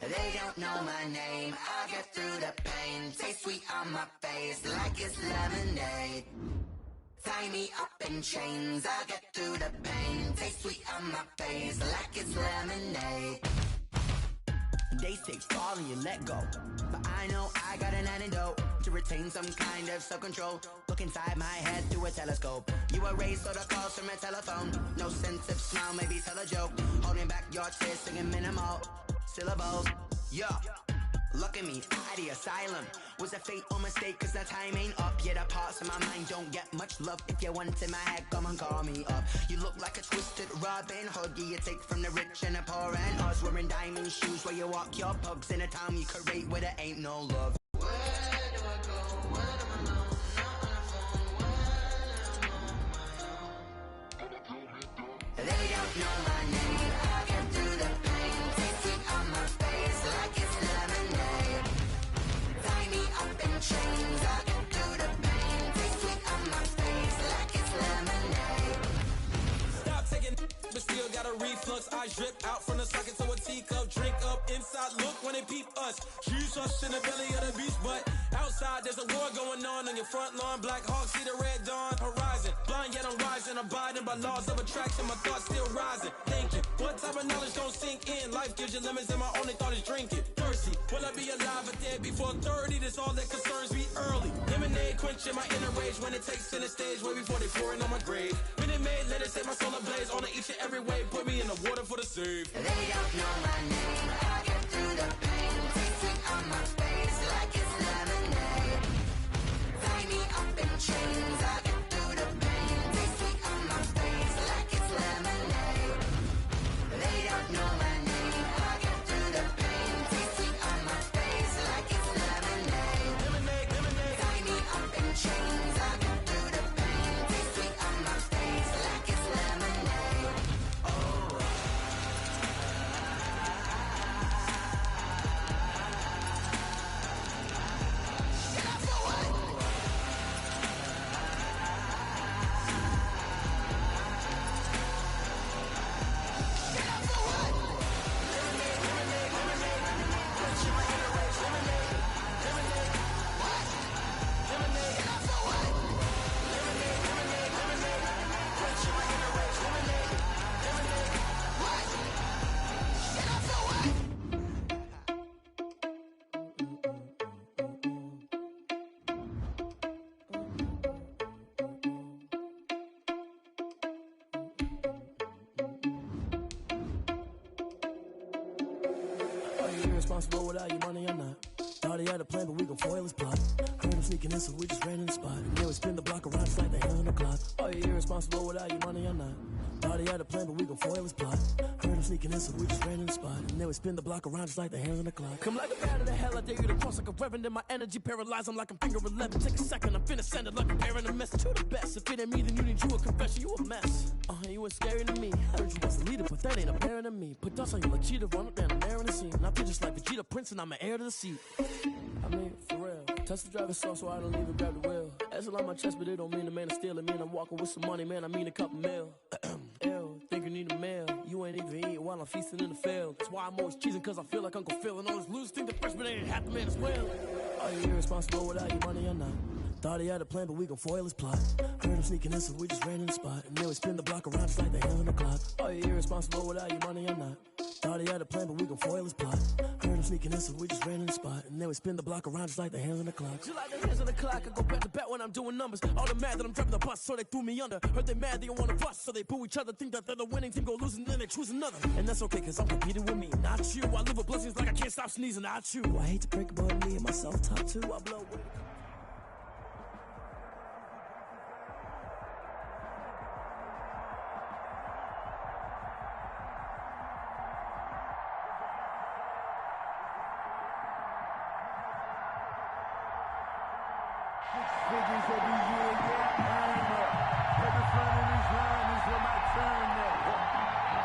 They don't know my name, I get through the pain. Taste sweet on my face like it's lemonade. Tie me up in chains, I get through the pain. Taste sweet on my face like it's lemonade. They say fall and you let go, but I know I got an antidote to retain some kind of self-control. Look inside my head through a telescope. You erase all the calls from a telephone. No sense of smile, maybe tell a joke. Holding back your tears, singing minimal syllables. Yeah, look at me, out the asylum. Was a fate or mistake, cause the time ain't up. Yeah, the parts of my mind don't get much love. If you want in my head, come and call me up. You look like a twisted Robin Hood. Yeah, you take from the rich and the poor and us. Wearing diamond shoes where you walk your pugs in a town you could rate where there ain't no love. Where do I go? When I'm alone, not on the phone. When I'm on my own. They don't know my name, I get through the pain. Taste it on my face like it's lemonade. Tie me up in chains, I get through the pain. Taste it on my face like it's lemonade. Stop taking, but still got a reflux. I drip out from the socket to a teacup. Drink up inside, look when they peep us. Choose us in the belly of the beast, but outside there's a war going on your front lawn. Black Hawk, see the red dawn horizon. Blind yet I'm rising, abiding by laws of attraction. My thoughts still rising, thinking. What type of knowledge don't sink in? Life gives you lemons and my only thought is drinking. Thirsty, will I be alive or dead before 30? That's all that concerns me early. Lemonade quenching my inner rage when it takes center stage way before they pour it on my grave. Minute Maid, let it set my soul ablaze on each and every way. Put me in the water for the save. They don't know my name, I get through the pain. Taste it on my face like it's lemonade. Tie me up in chains, I get through the pain. Taste it on my face like it's lemonade. They don't know my name, I get through the pain. Taste it on my face like it's lemonade. Lemonade. Tie me up in chains, I get through the pain. Taste it on my face like it's lemonade. Oh. Irresponsible without your money or not. Thought he had a plan, but we gon' foil his plot. Heard him sneaking in, so we just ran in the spot. And then we spin the block around, it's like the hell on the clock. Are you irresponsible without your money or not? Thought he had a plan, but we gon' foil his plot. Heard him sneaking in, so we just ran in the spot. And then we spin the block around, just like the hands on the clock. Come like a bat of the hell, I dare you to cross like a reverend. In my energy paralyzed, I'm like I'm finger 11. Take a second, I'm finna send it like a bear in a mess. To the best, if it ain't me, then you need you a confession. You a mess. You ain't scary to me. I heard you was a leader, but that ain't apparent to me. Put dust on you like cheetah, run up down the air in the scene. And I feel just like Vegeta Prince, and I'm an heir to the seat. I mean, for real. Touch the driver's soft, so I don't even grab the wheel. That's on my chest, but it don't mean the man is stealing. Mean I'm walking with some money, man. I mean a couple mil. Ew, think you need a meal. You ain't even eating while I'm feasting in the field. That's why I'm always cheesing, cause I feel like Uncle Phil. And all this losers think the freshman ain't half the man as well. Are you irresponsible without your money or not? Thought he had a plan, but we gon' foil his plot. Heard him sneaking in, so we just ran in the spot. And then we spin the block around, just like the hands on the clock. Are you irresponsible without your money or not? Thought he had a plan, but we gon' foil his plot. Heard him sneaking in, so we just ran in the spot. And then we spin the block around just like the hands on the clock. Just like the hands on the clock, I go back to back when I'm doing numbers. All the mad that I'm driving the bus, so they threw me under. Heard they mad, they don't wanna bust, so they boo each other. Think that they're the winning team, go losing, then they choose another. And that's okay, cause I'm competing with me, not you. I live with blessings like I can't stop sneezing, I chew. I hate to break it, but me and myself top two, I blow away. Figures every year, yeah, earn it. Every front of this line is when I turn it.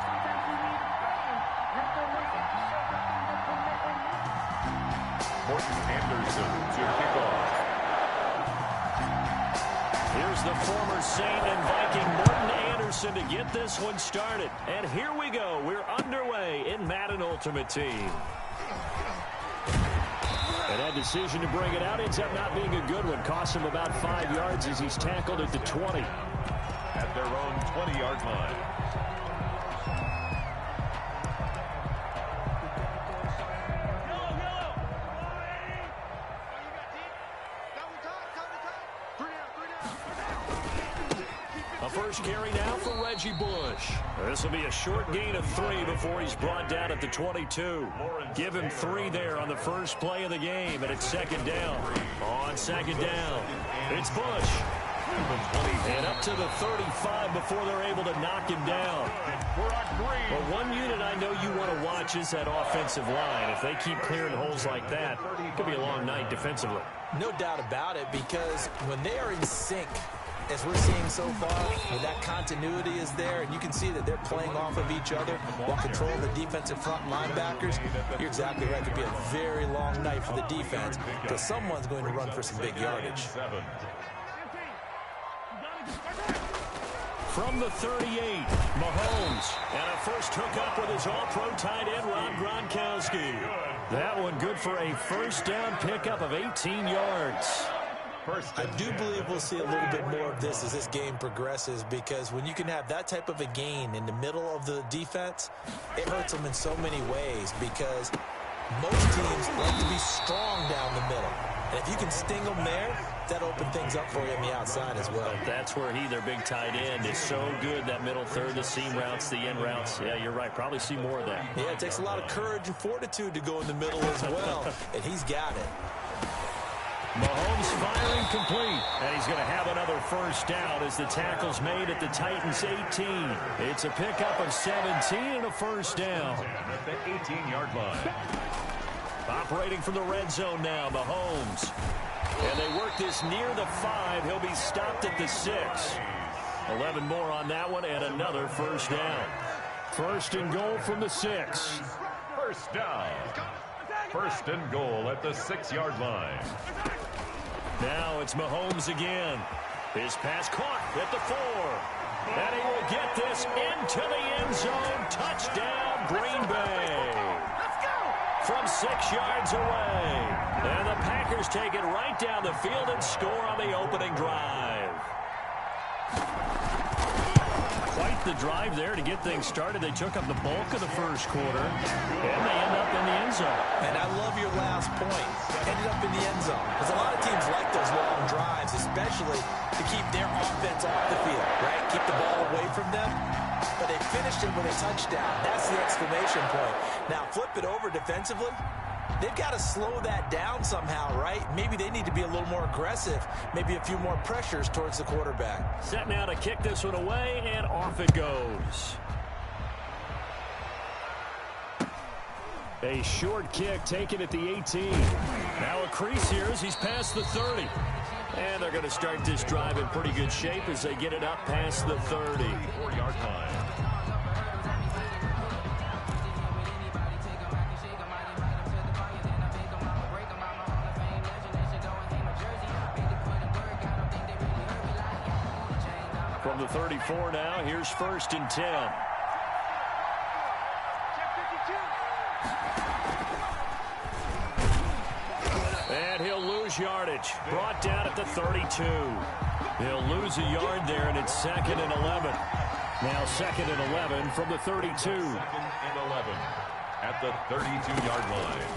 Sometimes you need a friend, not the ones that you show up in the commitment. Morton Anderson to kick off. Here's the former Saint and Viking Morton Anderson to get this one started. And here we go. We're underway in Madden Ultimate Team. And that decision to bring it out ends up not being a good one. Costs him about 5 yards as he's tackled at the 20. At their own 20-yard line. A first carry now for Reggie Bush. This will be a short gain of 3 before he's brought down at the 22. Give him 3 there on the first play of the game, and it's second down. On second down, it's Bush. And up to the 35 before they're able to knock him down. But one unit I know you want to watch is that offensive line. If they keep clearing holes like that, it could be a long night defensively. No doubt about it, because when they are in sync, as we're seeing so far, where that continuity is there, and you can see that they're playing off of each other while controlling the defensive front linebackers, you're exactly right. It could be a very long night for the defense, because someone's going to run for some big yardage. From the 38, Mahomes, and a first hookup with his all-pro tight end, Rob Gronkowski. That one good for a first down pickup of 18 yards. I do believe we'll see a little bit more of this as this game progresses, because when you can have that type of a gain in the middle of the defense, it hurts them in so many ways, because most teams like to be strong down the middle. And if you can sting them there, that opens things up for you on the outside as well. That's where their big tight end, is so good, that middle third, the seam routes, the end routes. Yeah, you're right. Probably see more of that. Yeah, it takes a lot of courage and fortitude to go in the middle as well, and he's got it. Mahomes firing complete, and he's going to have another first down as the tackle's made at the Titans' 18. It's a pickup of 17 and a first down. At the 18-yard line. Operating from the red zone now, Mahomes. And they work this near the 5. He'll be stopped at the 6. 11 more on that one, and another first down. First and goal from the 6. First down. First and goal at the 6-yard line. Now it's Mahomes again. His pass caught at the 4. And he will get this into the end zone. Touchdown, Green Bay. Let's go! From 6 yards away. And the Packers take it right down the field and score on the opening drive. Quite the drive there to get things started. They took up the bulk of the first quarter, and they end up in the end zone. And I love your last point. Ended up in the end zone. Because a lot of teams like those long drives, especially to keep their offense off the field, right? Keep the ball away from them. But they finished it with a touchdown. That's the exclamation point. Now, flip it over defensively. They've got to slow that down somehow, right? Maybe they need to be a little more aggressive. Maybe a few more pressures towards the quarterback. Set now to kick this one away, and off it goes. A short kick taken at the 18. Now a crease here as he's past the 30. And they're going to start this drive in pretty good shape as they get it up past the 30. 4-yard line. From the 34 now, here's first and 10. And he'll lose yardage. Brought down at the 32. He'll lose a yard there, and it's second and 11. Now 2nd and 11 from the 32. 2nd and 11 at the 32-yard line.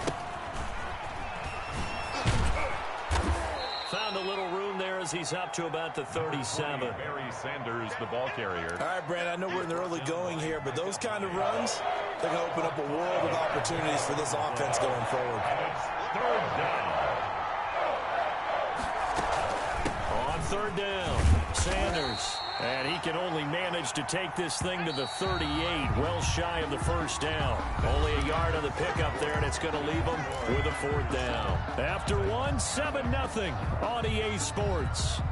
Found a little room there as he's up to about the 37. Barry Sanders, the ball carrier. All right, Brandon, I know we're in the early going here, but those kind of runs, they're going to open up a world of opportunities for this offense going forward. It's 3rd down. On 3rd down, Sanders. And he can only manage to take this thing to the 38, well shy of the 1st down. Only a yard on the pickup there, and it's going to leave him with a 4th down. After 7-0 on EA Sports.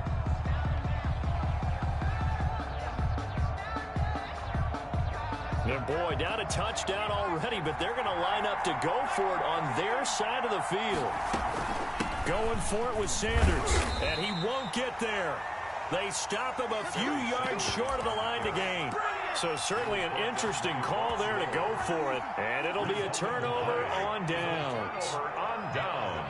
And boy, down a touchdown already, but they're going to line up to go for it on their side of the field. Going for it with Sanders, and he won't get there. They stop him a few yards short of the line to gain. So certainly an interesting call there to go for it. And it'll be a turnover on downs. On downs.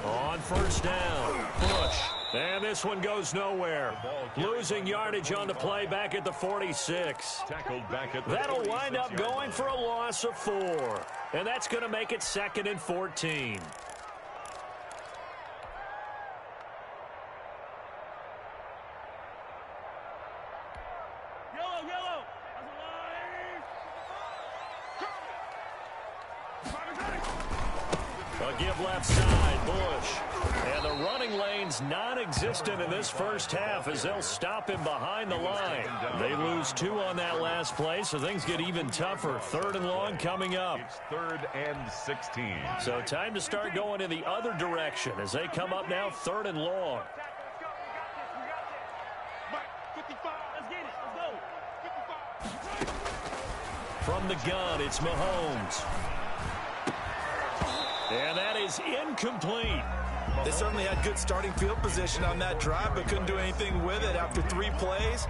On 1st down, Bush. And this one goes nowhere. Losing yardage on the play back at the 46. Tackled back at the That'll wind up going for a loss of 4. And that's going to make it 2nd and 14. A give left side, Bush. And the running lane's non-existent in this first half as they'll stop him behind the line. They lose 2 on that last play, so things get even tougher. 3rd and long coming up. It's 3rd and 16. So time to start going in the other direction as they come up now 3rd and long. From the gun, it's Mahomes. And that is incomplete. They certainly had good starting field position on that drive, but couldn't do anything with it after 3 plays.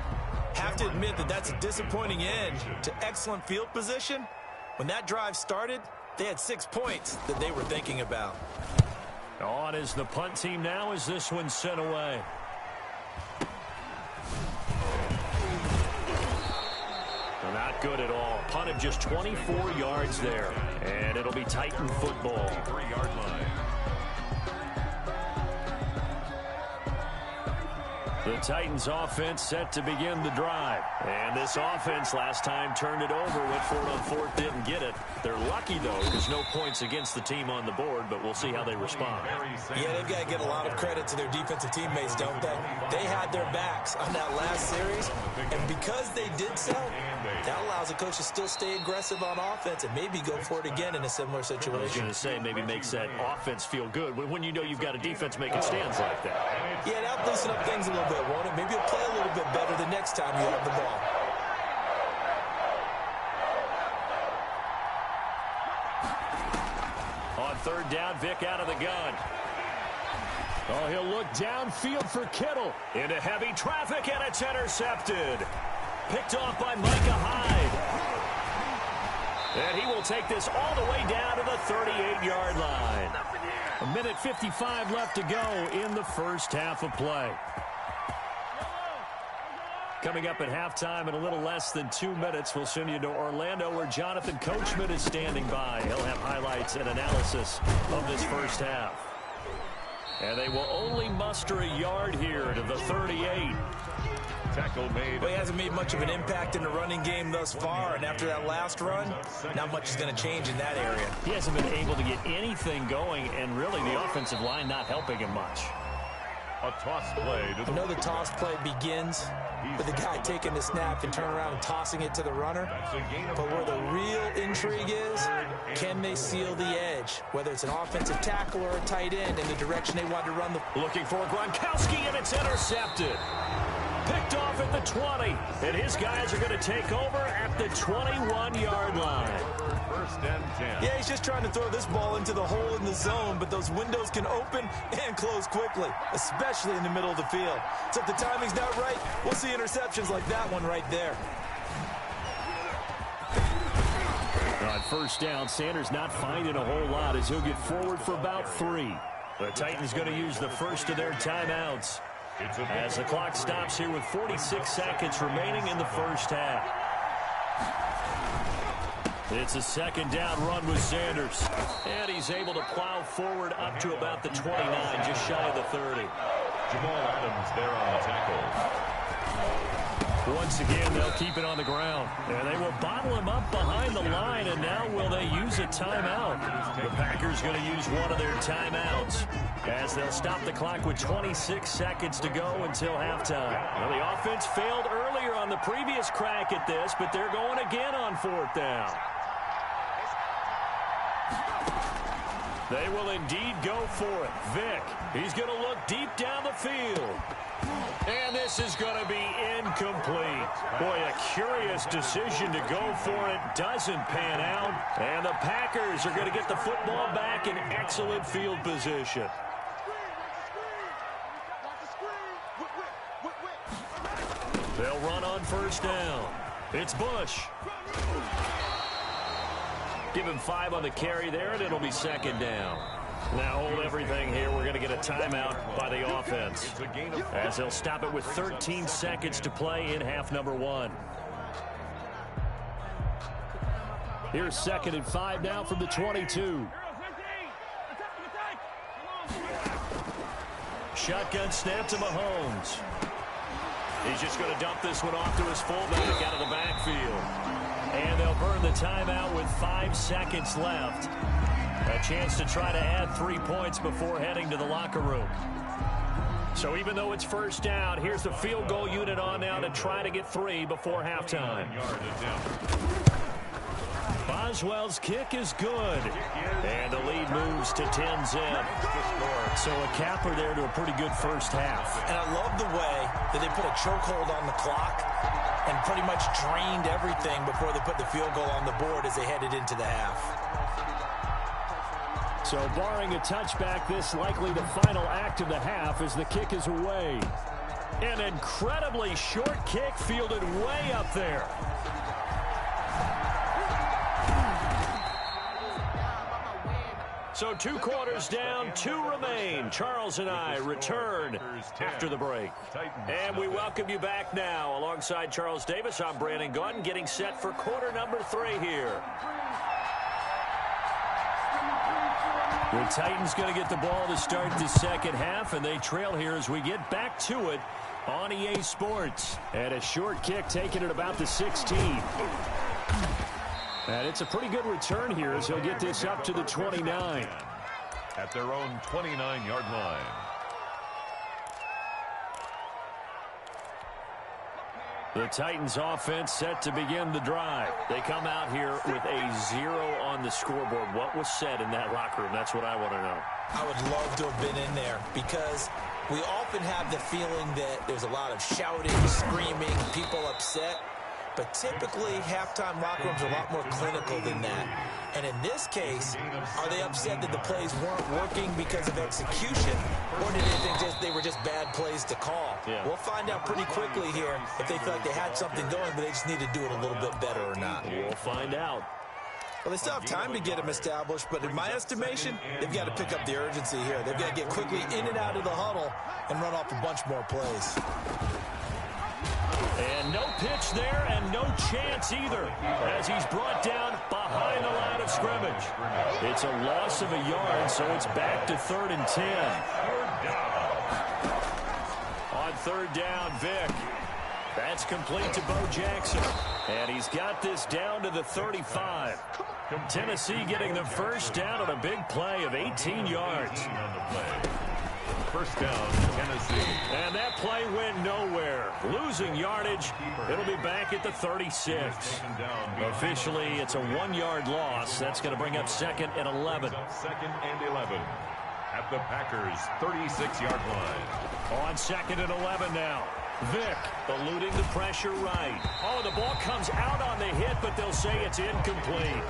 Have to admit that that's a disappointing end to excellent field position. When that drive started, they had 6 points that they were thinking about. On is the punt team now as this one's sent away. Not good at all. Punt of just 24 yards there. And it'll be Titan football. 3-yard line. The Titans offense set to begin the drive. And this offense last time turned it over, went for it on 4th, didn't get it. They're lucky, though, there's no points against the team on the board, but we'll see how they respond. Yeah, they've got to get a lot of credit to their defensive teammates, don't they? They had their backs on that last series, and because they did so, that allows the coach to still stay aggressive on offense and maybe go for it again in a similar situation. I was going to say, maybe makes that offense feel good when you know you've got a defense making stands like that. Yeah, that'll loosen up things a little bit, won't it? Maybe you'll play a little bit better the next time you have the ball. On 3rd down, Vic out of the gun. Oh, he'll look downfield for Kittle. Into heavy traffic, and it's intercepted. Picked off by Micah Hyde. And he will take this all the way down to the 38-yard line. 1:55 left to go in the first half of play. Coming up at halftime in a little less than 2 minutes, we'll send you to Orlando where Jonathan Coachman is standing by. He'll have highlights and analysis of this first half. And they will only muster a yard here to the 38. Tackle made. Well, he hasn't made much of an impact in the running game thus far, and after that last run, not much is going to change in that area. He hasn't been able to get anything going, and really the offensive line not helping him much. A toss play. I know the toss play begins with the guy taking the snap and turn around and tossing it to the runner. But where the real intrigue is, can they seal the edge? Whether it's an offensive tackle or a tight end in the direction they want to run the... Looking for Gronkowski, and it's intercepted. Picked off at the 20, and his guys are going to take over at the 21-yard line. 1st and 10. Yeah, he's just trying to throw this ball into the hole in the zone, but those windows can open and close quickly, especially in the middle of the field. So if the timing's not right, we'll see interceptions like that one right there. On 1st down, Sanders not finding a whole lot as he'll get forward for about 3. The Titans going to use the first of their timeouts as the clock stops here with 46 seconds remaining in the first half. It's a second down run with Sanders. And he's able to plow forward up to about the 29, just shy of the 30. Jamal Adams there on the tackle. Once again, they'll keep it on the ground. And they will bottle him up behind the line, and now will they use a timeout? The Packers going to use one of their timeouts as they'll stop the clock with 26 seconds to go until halftime. Now, the offense failed earlier on the previous crack at this, but they're going again on fourth down. They will indeed go for it. Vick, he's going to look deep down the field. And this is going to be incomplete. Boy, a curious decision to go for it. Doesn't pan out. And the Packers are going to get the football back in excellent field position. They'll run on first down. It's Bush. Give him 5 on the carry there, and it'll be second down. Now hold everything here. We're going to get a timeout by the offense as they'll stop it with 13 seconds to play in half number 1. Here's 2nd and 5 now from the 22. Shotgun snap to Mahomes. He's just going to dump this one off to his fullback out of the backfield. And they'll burn the timeout with 5 seconds left. A chance to try to add 3 points before heading to the locker room. So even though it's first down, here's the field goal unit on now to try to get 3 before halftime. Boswell's kick is good. And the lead moves to 10-zip. So a capper there to a pretty good first half. And I love the way that they put a chokehold on the clock and pretty much drained everything before they put the field goal on the board as they headed into the half. So barring a touchback, this likely the final act of the half as the kick is away. An incredibly short kick fielded way up there. So 2 quarters down, 2 remain. Charles and I return after the break. And we welcome you back now. Alongside Charles Davis, I'm Brandon Gaudin, getting set for quarter number 3 here. The Titans going to get the ball to start the second half, and they trail here as we get back to it on EA Sports. And a short kick taken at about the 16. And it's a pretty good return here as he'll get this up to the 29. At their own 29-yard line. The Titans offense set to begin the drive. They come out here with a 0 on the scoreboard. What was said in that locker room? That's what I want to know. I would love to have been in there because we often have the feeling that there's a lot of shouting, screaming, people upset. But typically, halftime locker rooms are a lot more clinical than that. And in this case, are they upset that the plays weren't working because of execution? Or did they think they were just bad plays to call? Yeah. We'll find out pretty quickly here if they feel like they had something going, but they just need to do it a little bit better or not. We'll find out. Well, they still have time to get them established, but in my estimation, they've got to pick up the urgency here. They've got to get quickly in and out of the huddle and run off a bunch more plays. And no pitch there and no chance either as he's brought down behind the line of scrimmage. It's a loss of a yard, so it's back to 3rd and 10. On 3rd down, Vick. That's complete to Bo Jackson. And he's got this down to the 35. Tennessee getting the first down on a big play of 18 yards. First down, Tennessee. And that play went nowhere. Losing yardage. It'll be back at the 36. Officially, it's a 1-yard loss. That's going to bring up 2nd and 11. 2nd and 11 at the Packers' 36-yard line. On 2nd and 11 now. Vick eluding the pressure right. Oh, the ball comes out on the hit, but they'll say it's incomplete.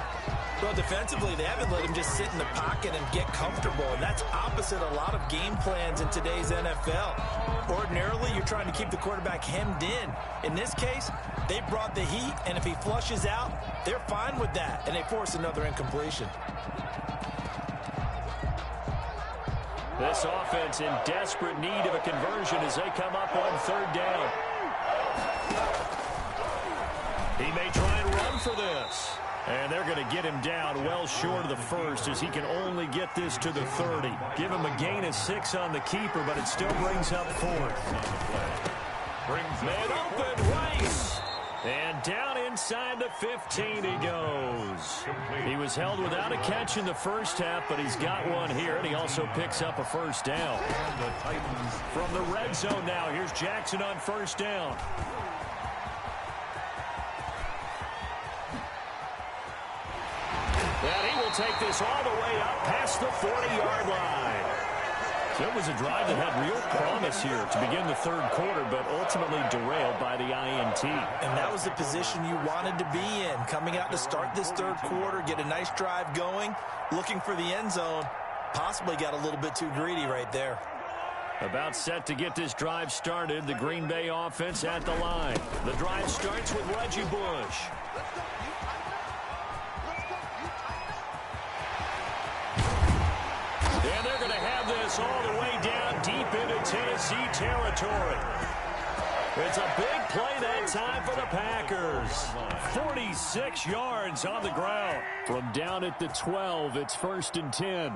Well, defensively, they haven't let him just sit in the pocket and get comfortable, and that's opposite a lot of game plans in today's NFL. Ordinarily, you're trying to keep the quarterback hemmed in. In this case, they brought the heat, and if he flushes out, they're fine with that, and they force another incompletion. This offense in desperate need of a conversion as they come up on third down. He may try and run for this. And they're going to get him down well short of the first as he can only get this to the 30. Give him a gain of 6 on the keeper, but it still brings up fourth. Man open, Rice. And down inside the 15 he goes. He was held without a catch in the first half, but he's got one here, and he also picks up a first down. From the red zone now, here's Jackson on first down. And he will take this all the way up past the 40-yard line. So it was a drive that had real promise here to begin the third quarter, but ultimately derailed by the INT. And that was the position you wanted to be in. Coming out to start this third quarter, get a nice drive going, looking for the end zone. Possibly got a little bit too greedy right there. About set to get this drive started, the Green Bay offense at the line. The drive starts with Reggie Bush. And they're going to have this all the way down deep into Tennessee territory. It's a big play that time for the Packers. 46 yards on the ground. From down at the 12, it's 1st and 10.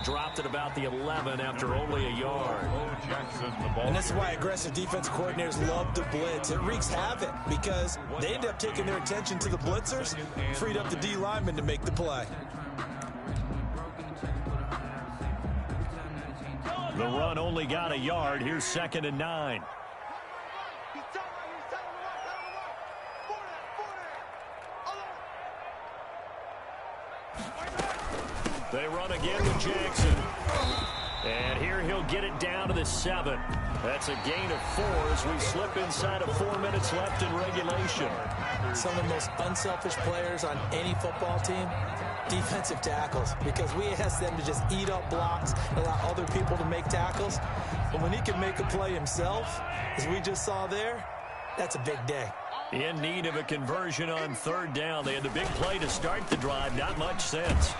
Dropped at about the 11 after only a yard. And this is why aggressive defense coordinators love to blitz. It wreaks havoc because they end up taking their attention to the blitzers, freed up the D lineman to make the play. The run only got a yard. Here's 2nd and 9. They run again with Jackson. And here he'll get it down to the 7. That's a gain of 4 as we slip inside of 4 minutes left in regulation. Some of the most unselfish players on any football team, defensive tackles, because we ask them to just eat up blocks, allow other people to make tackles. But when he can make a play himself, as we just saw there, that's a big day. In need of a conversion on third down. They had the big play to start the drive. Not much sense.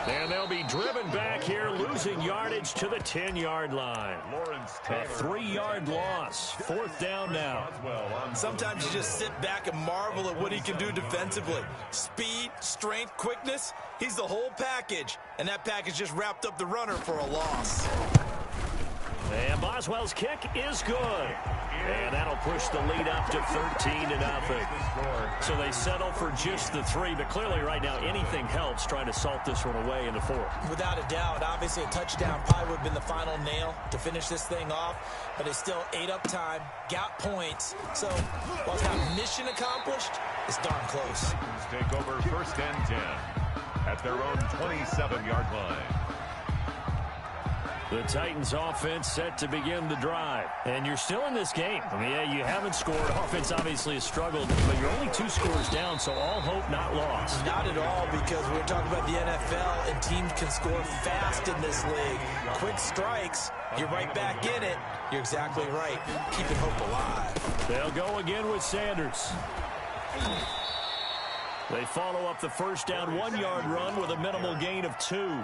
And they'll be driven back here, losing yardage to the 10-yard line. A 3-yard loss. 4th down now. Sometimes you just sit back and marvel at what he can do defensively. Speed, strength, quickness. He's the whole package. And that package just wrapped up the runner for a loss. And Boswell's kick is good. And that'll push the lead up to 13-0. So they settle for just the 3, but clearly right now anything helps trying to salt this one away in the 4th. Without a doubt, obviously a touchdown probably would have been the final nail to finish this thing off, but they still ate up time, got points. So while it's not mission accomplished, it's darn close. Take over 1st and 10 at their own 27-yard line. The Titans offense set to begin the drive. And you're still in this game. I mean, yeah, you haven't scored. Offense obviously has struggled, but you're only 2 scores down, so all hope not lost. Not at all, because we're talking about the NFL, and teams can score fast in this league. Quick strikes, you're right back in it. You're exactly right. Keeping hope alive. They'll go again with Sanders. They follow up the first down 1-yard run with a minimal gain of 2.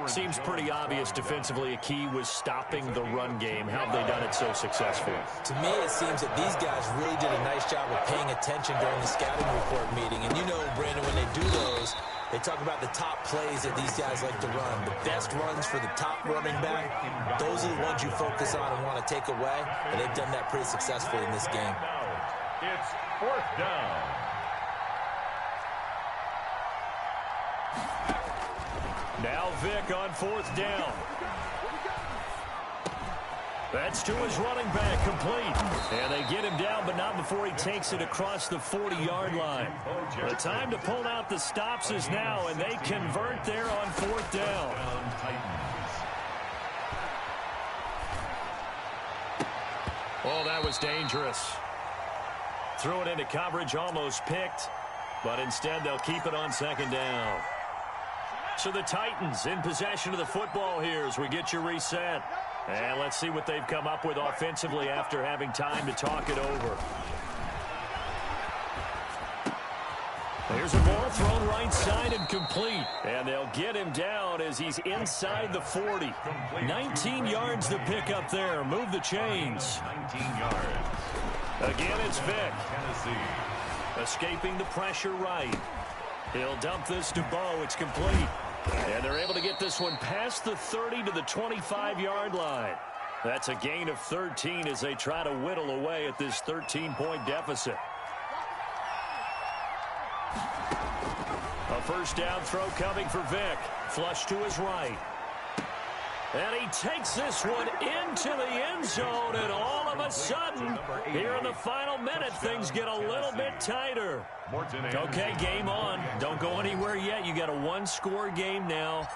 Seems pretty obvious defensively a key was stopping the run game. How have they done it so successfully? To me, it seems that these guys really did a nice job of paying attention during the scouting report meeting. And you know, Brandon, when they do those, they talk about the top plays that these guys like to run. The best runs for the top running back, those are the ones you focus on and want to take away. And they've done that pretty successfully in this game. It's 4th down. Now Vick on 4th down. That's to his running back, complete. And they get him down, but not before he takes it across the 40-yard line. The time to pull out the stops is now, and they convert there on 4th down. Oh, that was dangerous. Threw it into coverage, almost picked, but instead they'll keep it on 2nd down. So the Titans in possession of the football here as we get you reset. And let's see what they've come up with offensively after having time to talk it over. Here's a ball thrown right side and complete. And they'll get him down as he's inside the 40. 19 yards to pick up there. Move the chains. 19 yards. Again, it's Vick. Tennessee. Escaping the pressure right. He'll dump this to Bo. It's complete. And they're able to get this one past the 30 to the 25-yard line. That's a gain of 13 as they try to whittle away at this 13-point deficit. A first down throw coming for Vick. Flush to his right. And he takes this one into the end zone, and all of a sudden, here in the final minute, things get a little bit tighter. Okay, game on. Don't go anywhere yet. You got a one-score game now.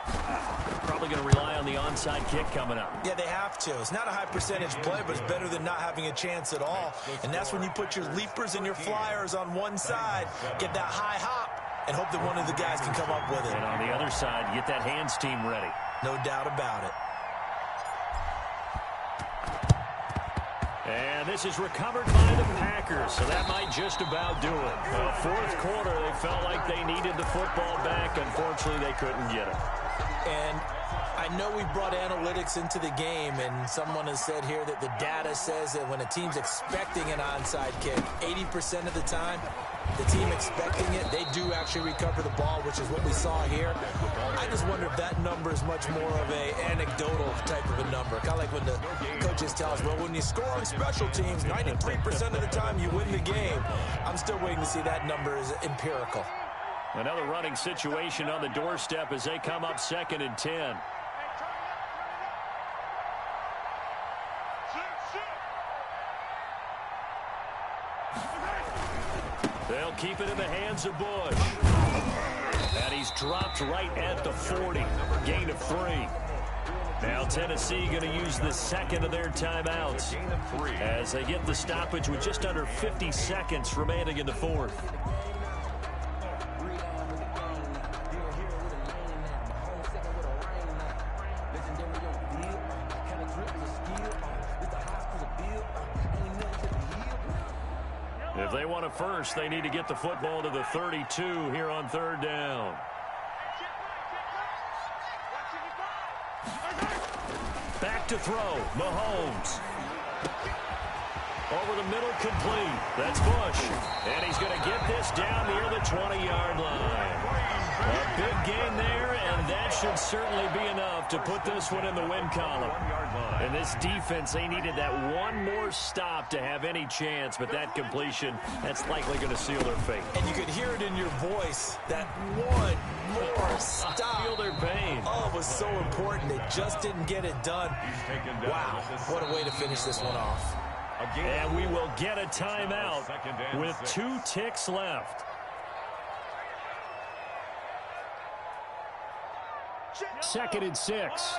Probably going to rely on the onside kick coming up. Yeah, they have to. It's not a high-percentage play, but it's better than not having a chance at all. And that's when you put your leapers and your flyers on one side, get that high hop, and hope that one of the guys can come up with it. And on the other side, get that hands team ready. No doubt about it. And this is recovered by the Packers, so that might just about do it. Fourth quarter, they felt like they needed the football back. Unfortunately, they couldn't get it. And I know we brought analytics into the game, and someone has said here that the data says that when a team's expecting an onside kick, 80% of the time, the team expecting it, they do actually recover the ball, which is what we saw here. I just wonder if that number is much more of an anecdotal type of a number. Kind of like when the coaches tell us, well, when you score on special teams, 93% of the time you win the game. I'm still waiting to see that number is empirical. Another running situation on the doorstep as they come up 2nd and 10. They'll keep it in the hands of Bush. And he's dropped right at the 40. Gain of 3. Now Tennessee going to use the second of their timeouts as they get the stoppage with just under 50 seconds remaining in the fourth. If they want a first, they need to get the football to the 32 here on 3rd down. Back to throw, Mahomes. Over the middle, complete. That's Bush. And he's going to get this down near the 20-yard line. A big gain there, and that should certainly be enough to put this one in the win column. And this defense, they needed that one more stop to have any chance, but that completion, that's likely going to seal their fate. And you could hear it in your voice, that one more stop. I feel their pain. Oh, it was so important. They just didn't get it done. Wow, what a way to finish this one off. And we will get a timeout with 2 ticks left. 2nd and 6.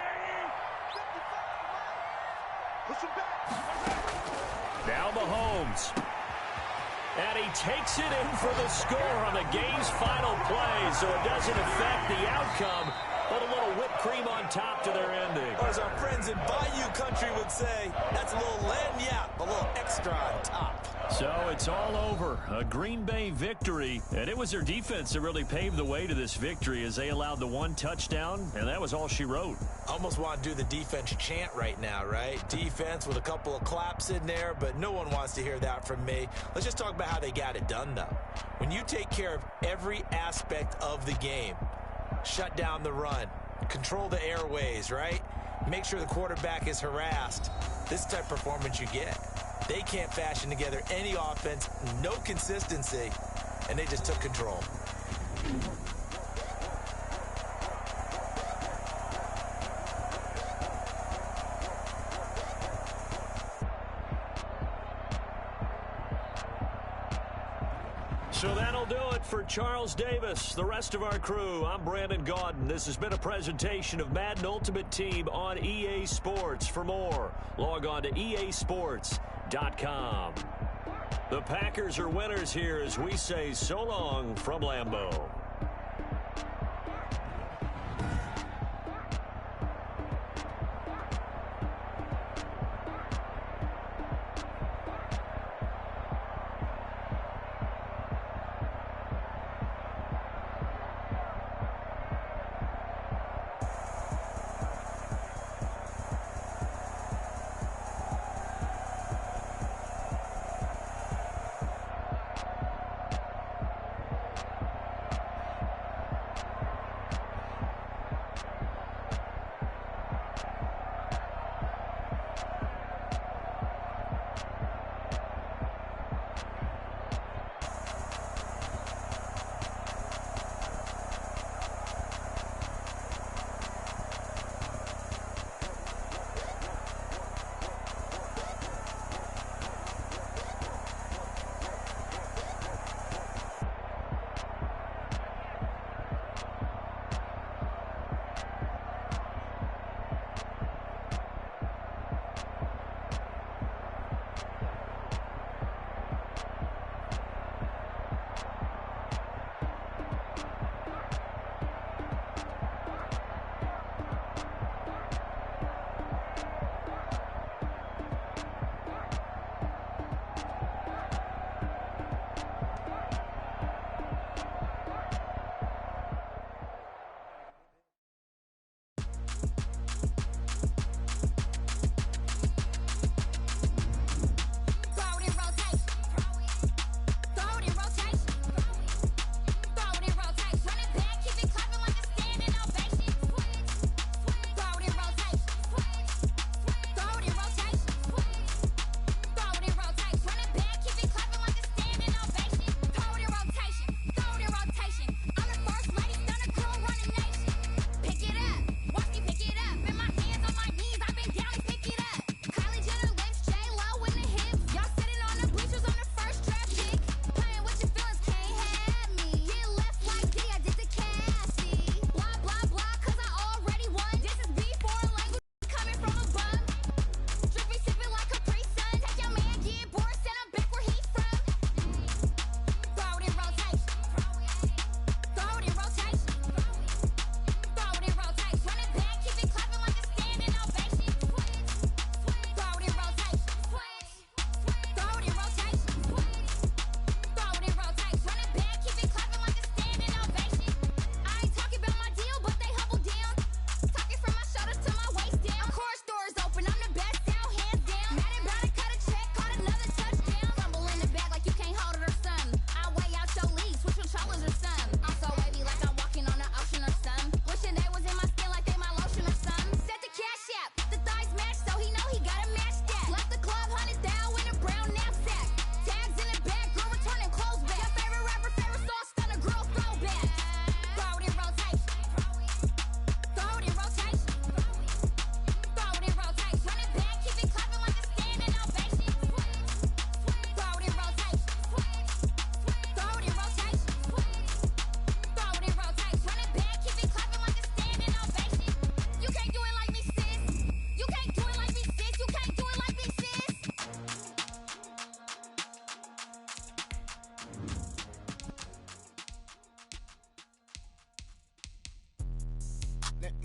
Now Mahomes. And he takes it in for the score on the game's final play, so it doesn't affect the outcome, but a little whipped cream on top to their ending. Or as our friends in Bayou Country would say, that's a little lagniappe, a little extra on top. So it's all over. A Green Bay victory, and it was their defense that really paved the way to this victory as they allowed the 1 touchdown, and that was all she wrote. Almost want to do the defense chant right now, right? Defense with a couple of claps in there, but no one wants to hear that from me. Let's just talk about how they got it done, though. When you take care of every aspect of the game, shut down the run, control the airways, right? Make sure the quarterback is harassed. This type of performance you get. They can't fashion together any offense, no consistency, and they just took control. So that'll do it for Charles Davis, the rest of our crew. I'm Brandon Gaudin. This has been a presentation of Madden Ultimate Team on EA Sports. For more, log on to easports.com. The Packers are winners here as we say so long from Lambeau.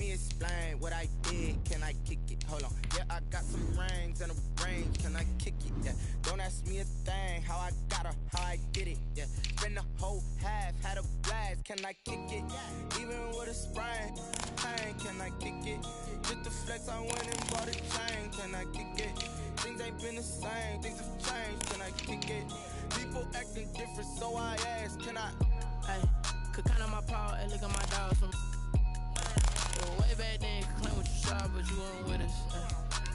me explain what I did. Can I kick it? Hold on. Yeah, I got some rings and a range. Can I kick it? Yeah. Don't ask me a thing. How I got her, how I did it. Yeah. Spend the whole half, had a blast. Can I kick it? Even with a sprain, pain. Can I kick it? Just the flex, I went and bought a chain. Can I kick it? Things ain't been the same. Things have changed. Can I kick it? People acting different, so I ask. Can I? Hey, could count on my power and look at my dogs from. Way back then, could claim what you saw, but you weren't with us.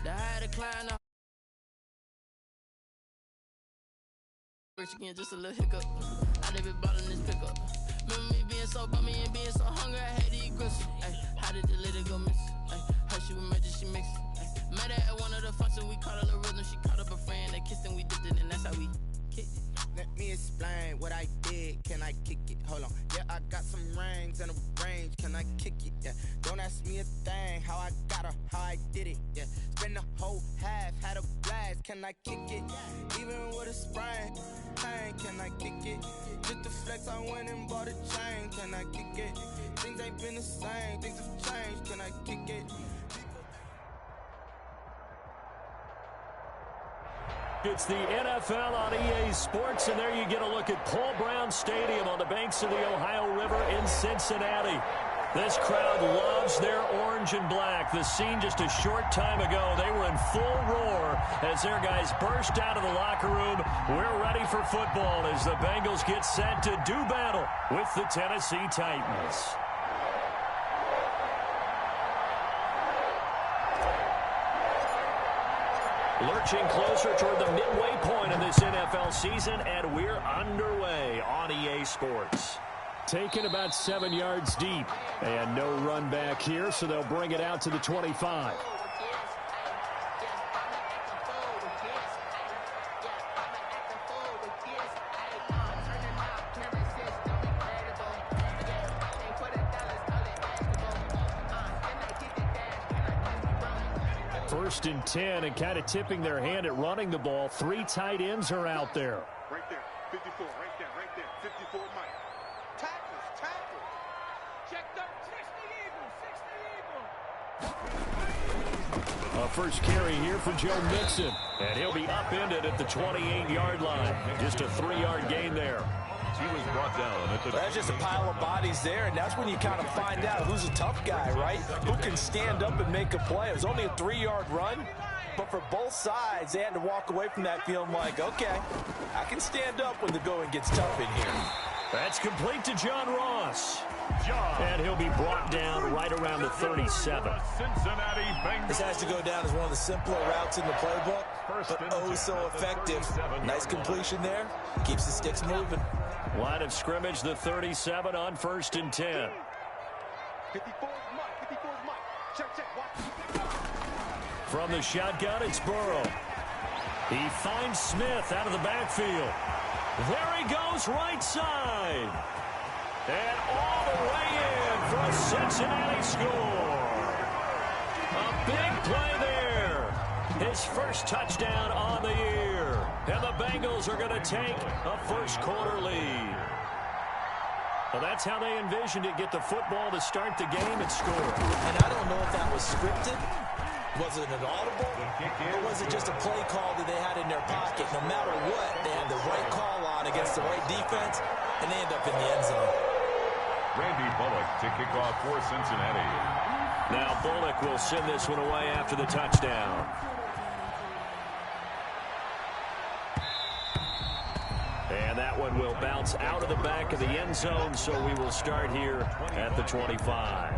The high decline up. Again, just a little hiccup. I never bought in this pickup. Remember me being so bummy and being so hungry, I had to eat grits. How did the lady go miss? How she was magic, she mixed. Met her at one of the functions, we caught her the rhythm. She caught up a friend, they kissed and we dipped it, and that's how we kicked it. Let me explain what I did. Can I kick it? Hold on. Yeah, I got some rings and a range. Can I kick it? Yeah. Don't ask me a thing. How I got her, how I did it. Yeah. Spend the whole half, had a blast. Can I kick it? Even with a sprain, pain. Can I kick it? Just the flex, I went and bought a chain. Can I kick it? Things ain't been the same. Things have changed. Can I kick it? It's the NFL on EA Sports, and there you get a look at Paul Brown Stadium on the banks of the Ohio River in Cincinnati. This crowd loves their orange and black. The scene just a short time ago, they were in full roar as their guys burst out of the locker room. We're ready for football as the Bengals get set to do battle with the Tennessee Titans. Lurching closer toward the midway point of this NFL season, and we're underway on EA Sports. Taken about 7 yards deep, and no run back here, so they'll bring it out to the 25. First and 10, and kind of tipping their hand at running the ball. 3 tight ends are out there. Right there, 54, right there, 54, Mike. Tackle. Checked up, 60 Eagle. A first carry here for Joe Mixon, and he'll be upended at the 28-yard line. Just a 3-yard gain there. He was brought down at the... That's just a pile of bodies there, and that's when you kind of find out who's a tough guy, right? Who can stand up and make a play. It was only a 3-yard run, but for both sides, they had to walk away from that feeling like, okay, I can stand up when the going gets tough in here. That's complete to John Ross. And he'll be brought down right around the 37. This has to go down as one of the simpler routes in the playbook, but oh so effective. Nice completion there. Keeps the sticks moving. Line of scrimmage, the 37 on 1st and 10. 54 Mike. Check. From the shotgun, it's Burrow. He finds Smith out of the backfield. There he goes, right side. And all the way in for a Cincinnati score. A big play there. His first touchdown on the year. And the Bengals are going to take a first-quarter lead. Well, that's how they envisioned it. Get the football to start the game and score. And I don't know if that was scripted. Was it an audible? Or was it just a play call that they had in their pocket? No matter what, they had the right call on against the right defense, and they end up in the end zone. Randy Bullock to kick off for Cincinnati. Now Bullock will send this one away after the touchdown. And that one will bounce out of the back of the end zone, so we will start here at the 25.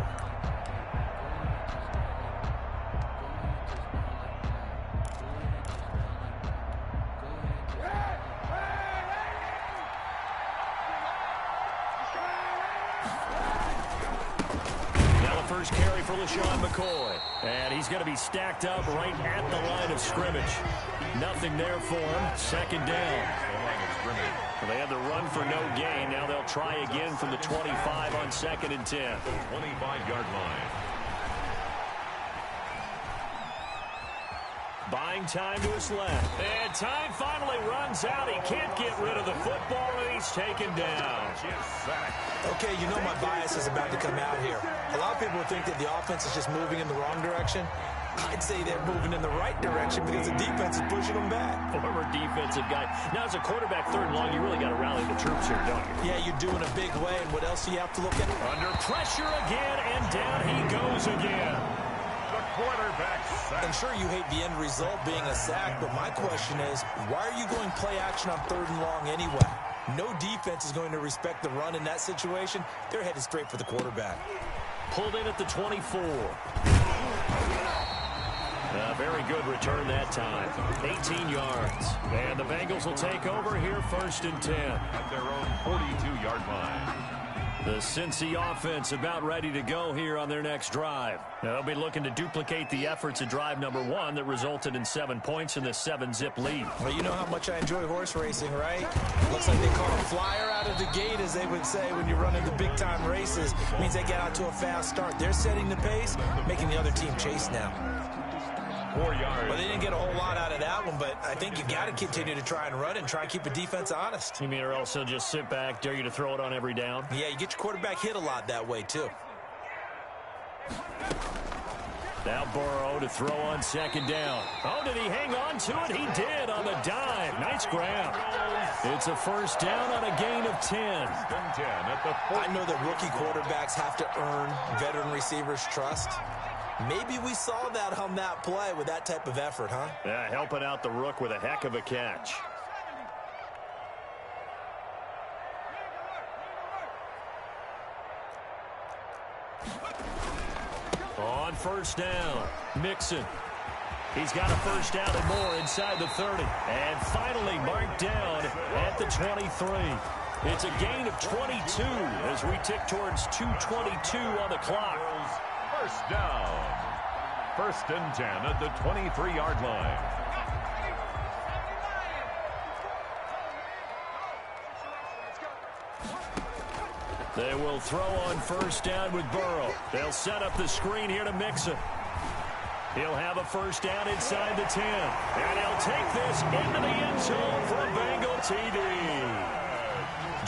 First carry for LaShawn McCoy. And he's going to be stacked up right at the line of scrimmage. Nothing there for him. Second down. Well, they had the run for no gain. Now they'll try again from the 25 on 2nd and 10. 25-yard line. By Buying time to his left. And time finally runs out. He can't get rid of the football, and he's taken down. Okay, you know my bias is about to come out here. A lot of people think that the offense is just moving in the wrong direction. I'd say they're moving in the right direction because the defense is pushing them back. Former defensive guy. Now, as a quarterback, 3rd and long, you really got to rally the troops here, don't you? Yeah, you do in a big way, and what else do you have to look at? Under pressure again, and down he goes again. The quarterback sack. And sure, you hate the end result being a sack, but my question is, why are you going play action on 3rd and long anyway? No defense is going to respect the run in that situation. They're headed straight for the quarterback. Pulled in at the 24. A very good return that time. 18 yards. And the Bengals will take over here 1st and 10. At their own 42-yard line. The Cincy offense about ready to go here on their next drive. They'll be looking to duplicate the efforts at drive number 1 that resulted in 7 points in the 7-zip lead. Well, you know how much I enjoy horse racing, right? Looks like they call a flyer out of the gate, as they would say when you're running the big-time races. Means they get out to a fast start. They're setting the pace, making the other team chase now. 4 yards. Well, they didn't get a whole lot out of that one, but I think you got to continue to try and run and try and keep the defense honest. You mean or else they'll just sit back, dare you to throw it on every down? Yeah, you get your quarterback hit a lot that way, too. Now Burrow to throw on 2nd down. Oh, did he hang on to it? He did on the dive. Nice grab. It's a 1st down on a gain of 10. I know that rookie quarterbacks have to earn veteran receivers' trust. Maybe we saw that on that play with that type of effort, huh? Yeah, helping out the rook with a heck of a catch. On 1st down, Mixon. He's got a 1st down and more inside the 30. And finally marked down at the 23. It's a gain of 22 as we tick towards 2:22 on the clock. 1st down. 1st and 10 at the 23-yard line. They will throw on 1st down with Burrow. They'll set up the screen here to Mixon. He'll have a 1st down inside the 10. And he'll take this into the end zone for a Bengal TD.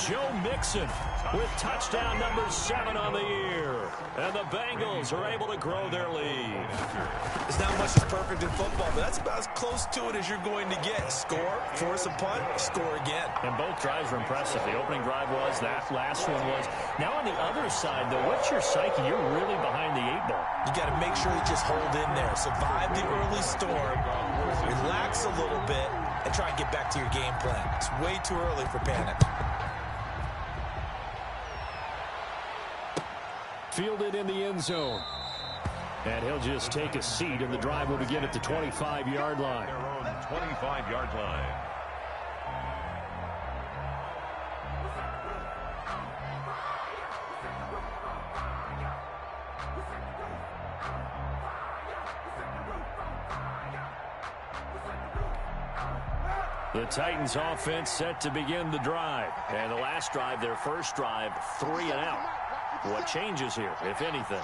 Joe Mixon with touchdown number 7 on the year. And the Bengals are able to grow their lead. There's not much that's perfect in football, but that's about as close to it as you're going to get. Score, force a punt, score again. And both drives were impressive. The opening drive was, that last one was. Now on the other side, though, what's your psyche? You're really behind the 8 ball. You got to make sure you just hold in there. Survive the early storm, relax a little bit, and try and get back to your game plan. It's way too early for panic. Fielded in the end zone. And he'll just take a seat, and the drive will begin at the 25-yard line. Their own 25-yard line. The Titans offense set to begin the drive. And the last drive, their first drive, 3 and out. What changes here, if anything?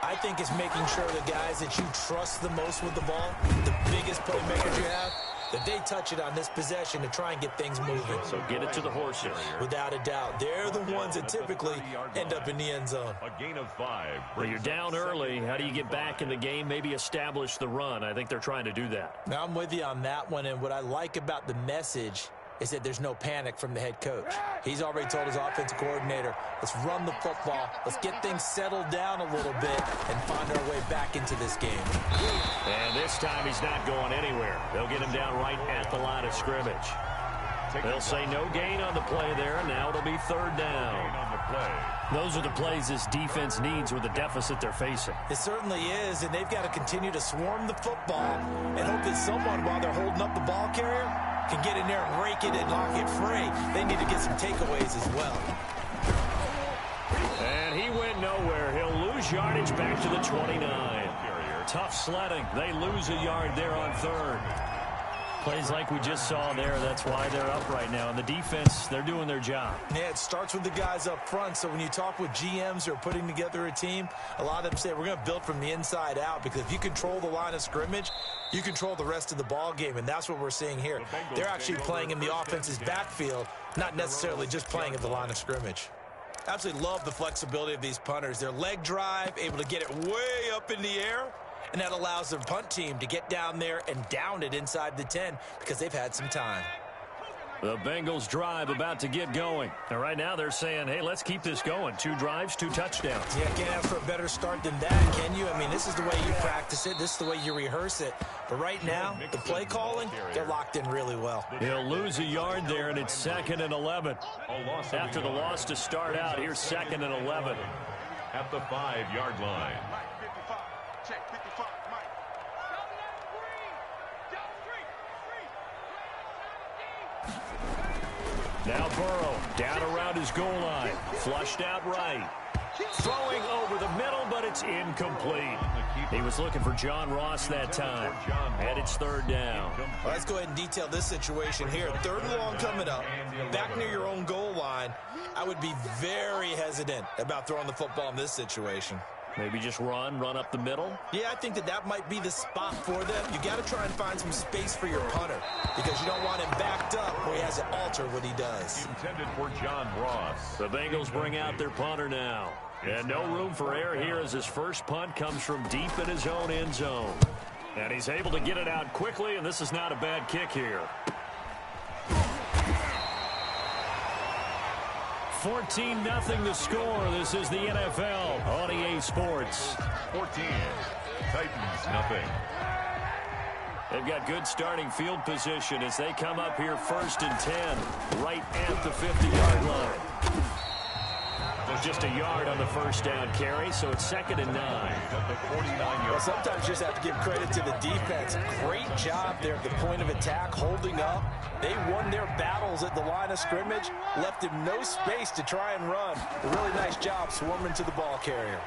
I think it's making sure the guys that you trust the most with the ball, the biggest playmakers you have, that they touch it on this possession to try and get things moving. So get it to the horses. Without a doubt. They're the ones that typically end up in the end zone. A gain of 5. Well, you're down early. How do you get back in the game? Maybe establish the run. I think they're trying to do that. Now, I'm with you on that one, and what I like about the message is that there's no panic from the head coach. He's already told his offensive coordinator, let's run the football, let's get things settled down a little bit and find our way back into this game. And this time he's not going anywhere. They'll get him down right at the line of scrimmage. They'll say no gain on the play there, and now it'll be 3rd down. Those are the plays this defense needs with the deficit they're facing. It certainly is, and they've got to continue to swarm the football and hope that someone, while they're holding up the ball carrier, can get in there and rake it and knock it free. They need to get some takeaways as well. And he went nowhere. He'll lose yardage back to the 29. Tough sledding. They lose a yard there on 3rd. Plays like we just saw there, that's why they're up right now. And the defense, they're doing their job. Yeah, it starts with the guys up front. So when you talk with GMs who are putting together a team, a lot of them say we're going to build from the inside out, because if you control the line of scrimmage, you control the rest of the ball game, and that's what we're seeing here. They're actually playing in the offense's backfield, not necessarily just playing at the line of scrimmage. Absolutely love the flexibility of these punters. Their leg drive, able to get it way up in the air, and that allows the punt team to get down there and down it inside the 10 because they've had some time. The Bengals drive about to get going. And right now they're saying, hey, let's keep this going. 2 drives, 2 touchdowns. Yeah, can't ask for a better start than that, can you? I mean, this is the way you practice it. This is the way you rehearse it. But right now, the play calling, they're locked in really well. He'll lose a yard there, and it's 2nd and 11. After the loss to start out, here's 2nd and 11. At the 5-yard line. Now Burrow down around his goal line. Flushed out right. Throwing over the middle, but it's incomplete. He was looking for John Ross that time. And it's 3rd down. Well, let's go ahead and detail this situation here. 3rd and long coming up. Back near your own goal line. I would be very hesitant about throwing the football in this situation. Maybe just run up the middle? Yeah, I think that might be the spot for them. You got to try and find some space for your punter, because you don't want him backed up where he has to alter what he does. Intended for John Ross. The Bengals bring out their punter now. And no room for error here as his first punt comes from deep in his own end zone. And he's able to get it out quickly, and this is not a bad kick here. 14-0 the score. This is the NFL on EA Sports. 14. Titans, nothing. They've got good starting field position as they come up here 1st and 10, right at the 50-yard line. Just a yard on the first down carry, so it's 2nd and 9. At the 49-yard. Well, sometimes you just have to give credit to the defense. Great job there at the point of attack, holding up. They won their battles at the line of scrimmage, left him no space to try and run. A really nice job swarming to the ball carrier.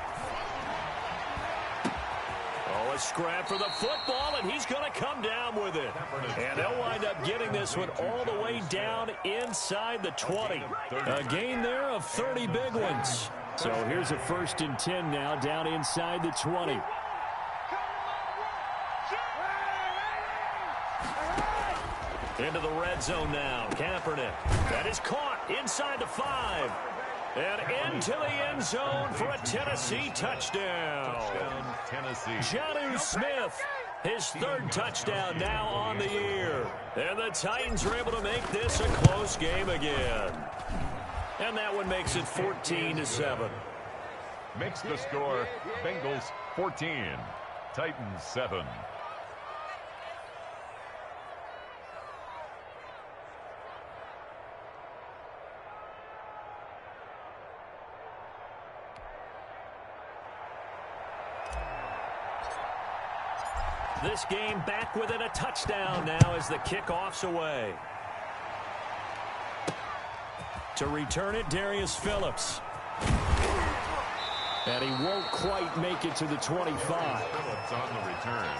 Oh, a scrap for the football, and he's going to come down with it. And they'll wind up getting this one all the way down inside the 20. A gain there of 30 big ones. So here's a 1st and 10 now down inside the 20. Into the red zone now. Kaepernick. That is caught inside the 5. And into the end zone for a Tennessee touchdown. Tennessee. Jonnu Smith, his 3rd touchdown now on the year. And the Titans are able to make this a close game again. And that one makes it 14-7. Makes the score Bengals 14, Titans 7. This game back within a touchdown now as the kickoff's away. To return it, Darius Phillips. And he won't quite make it to the 25. Phillips on the return.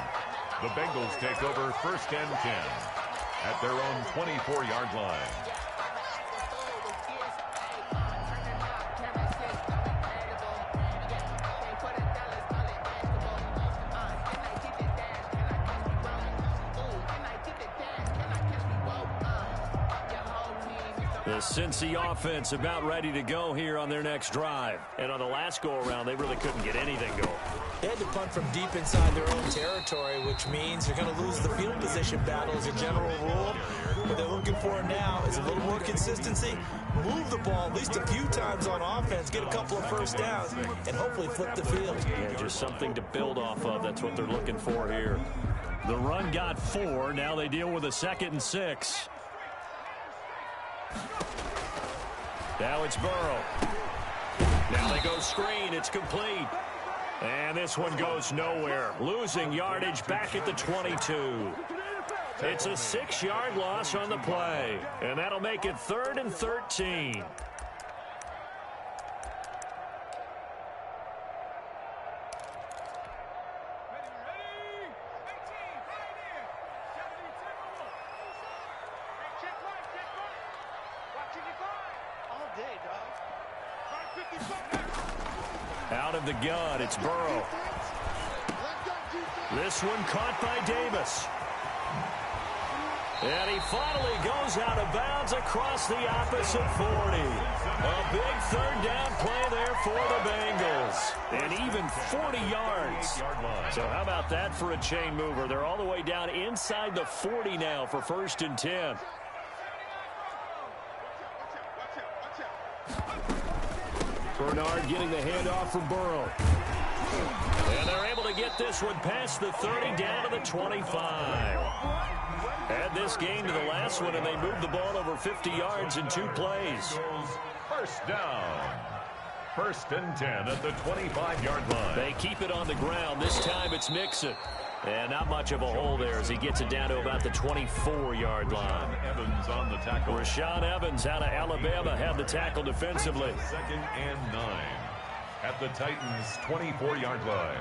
The Bengals take over 1st and 10 at their own 24-yard line. The Cincy offense about ready to go here on their next drive. And on the last go-around, they really couldn't get anything going. They had to punt from deep inside their own territory, which means they're going to lose the field position battle as a general rule. What they're looking for now is a little more consistency, move the ball at least a few times on offense, get a couple of first downs, and hopefully flip the field. Yeah, just something to build off of. That's what they're looking for here. The run got 4. Now they deal with a 2nd and 6. Now it's Burrow. Now they go screen. It's complete. And this one goes nowhere. Losing yardage back at the 22. It's a 6-yard loss on the play. And that'll make it 3rd and 13. Out of the gun, it's Burrow. This one caught by Davis. And he finally goes out of bounds across the opposite 40. A big third down play there for the Bengals. And even 40 yards. So how about that for a chain mover? They're all the way down inside the 40 now for 1st and 10. Bernard getting the handoff from Burrow. And they're able to get this one past the 30 down to the 25. Add this game to the last one, and they moved the ball over 50 yards in 2 plays. First down. 1st and 10 at the 25-yard line. They keep it on the ground. This time it's Mixon. And not much of a hole there as he gets it down to about the 24-yard line. Evans on the tackle. Rashaan Evans out of Alabama had the tackle defensively. 2nd and 9 at the Titans' 24-yard line.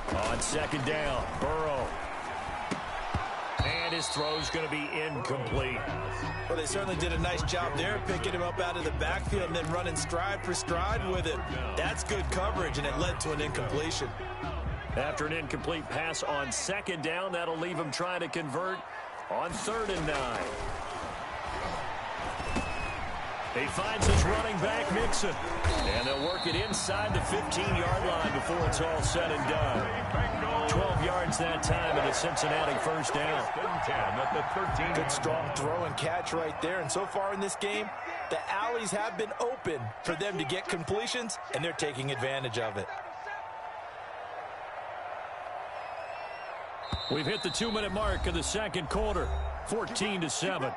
On 2nd down, Burrow. And his throw's going to be incomplete. Well, they certainly did a nice job there, picking him up out of the backfield and then running stride for stride with it. That's good coverage, and it led to an incompletion. After an incomplete pass on 2nd down, that'll leave him trying to convert on 3rd and 9. He finds his running back, Mixon. And they'll work it inside the 15-yard line before it's all said and done. 12 yards that time and a Cincinnati 1st down. 10 at the 13. Good strong throw and catch right there. And so far in this game, the alleys have been open for them to get completions, and they're taking advantage of it. We've hit the 2-minute mark of the 2nd quarter, 14-7.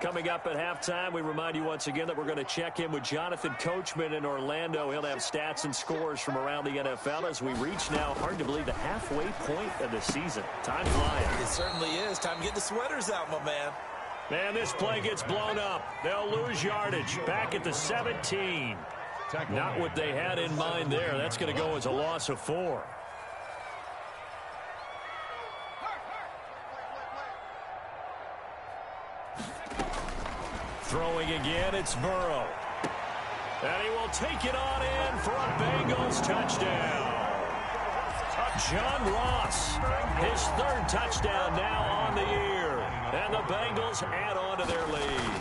Coming up at halftime, we remind you once again that we're going to check in with Jonathan Coachman in Orlando. He'll have stats and scores from around the NFL as we reach now, hard to believe, the halfway point of the season. Time flying. It certainly is. Time to get the sweaters out, my man. Man, this play gets blown up. They'll lose yardage. Back at the 17. Not what they had in mind there. That's going to go as a loss of 4. Throwing again, it's Burrow. And he will take it on in for a Bengals touchdown. John Ross, his 3rd touchdown now on the year. And the Bengals add on to their lead.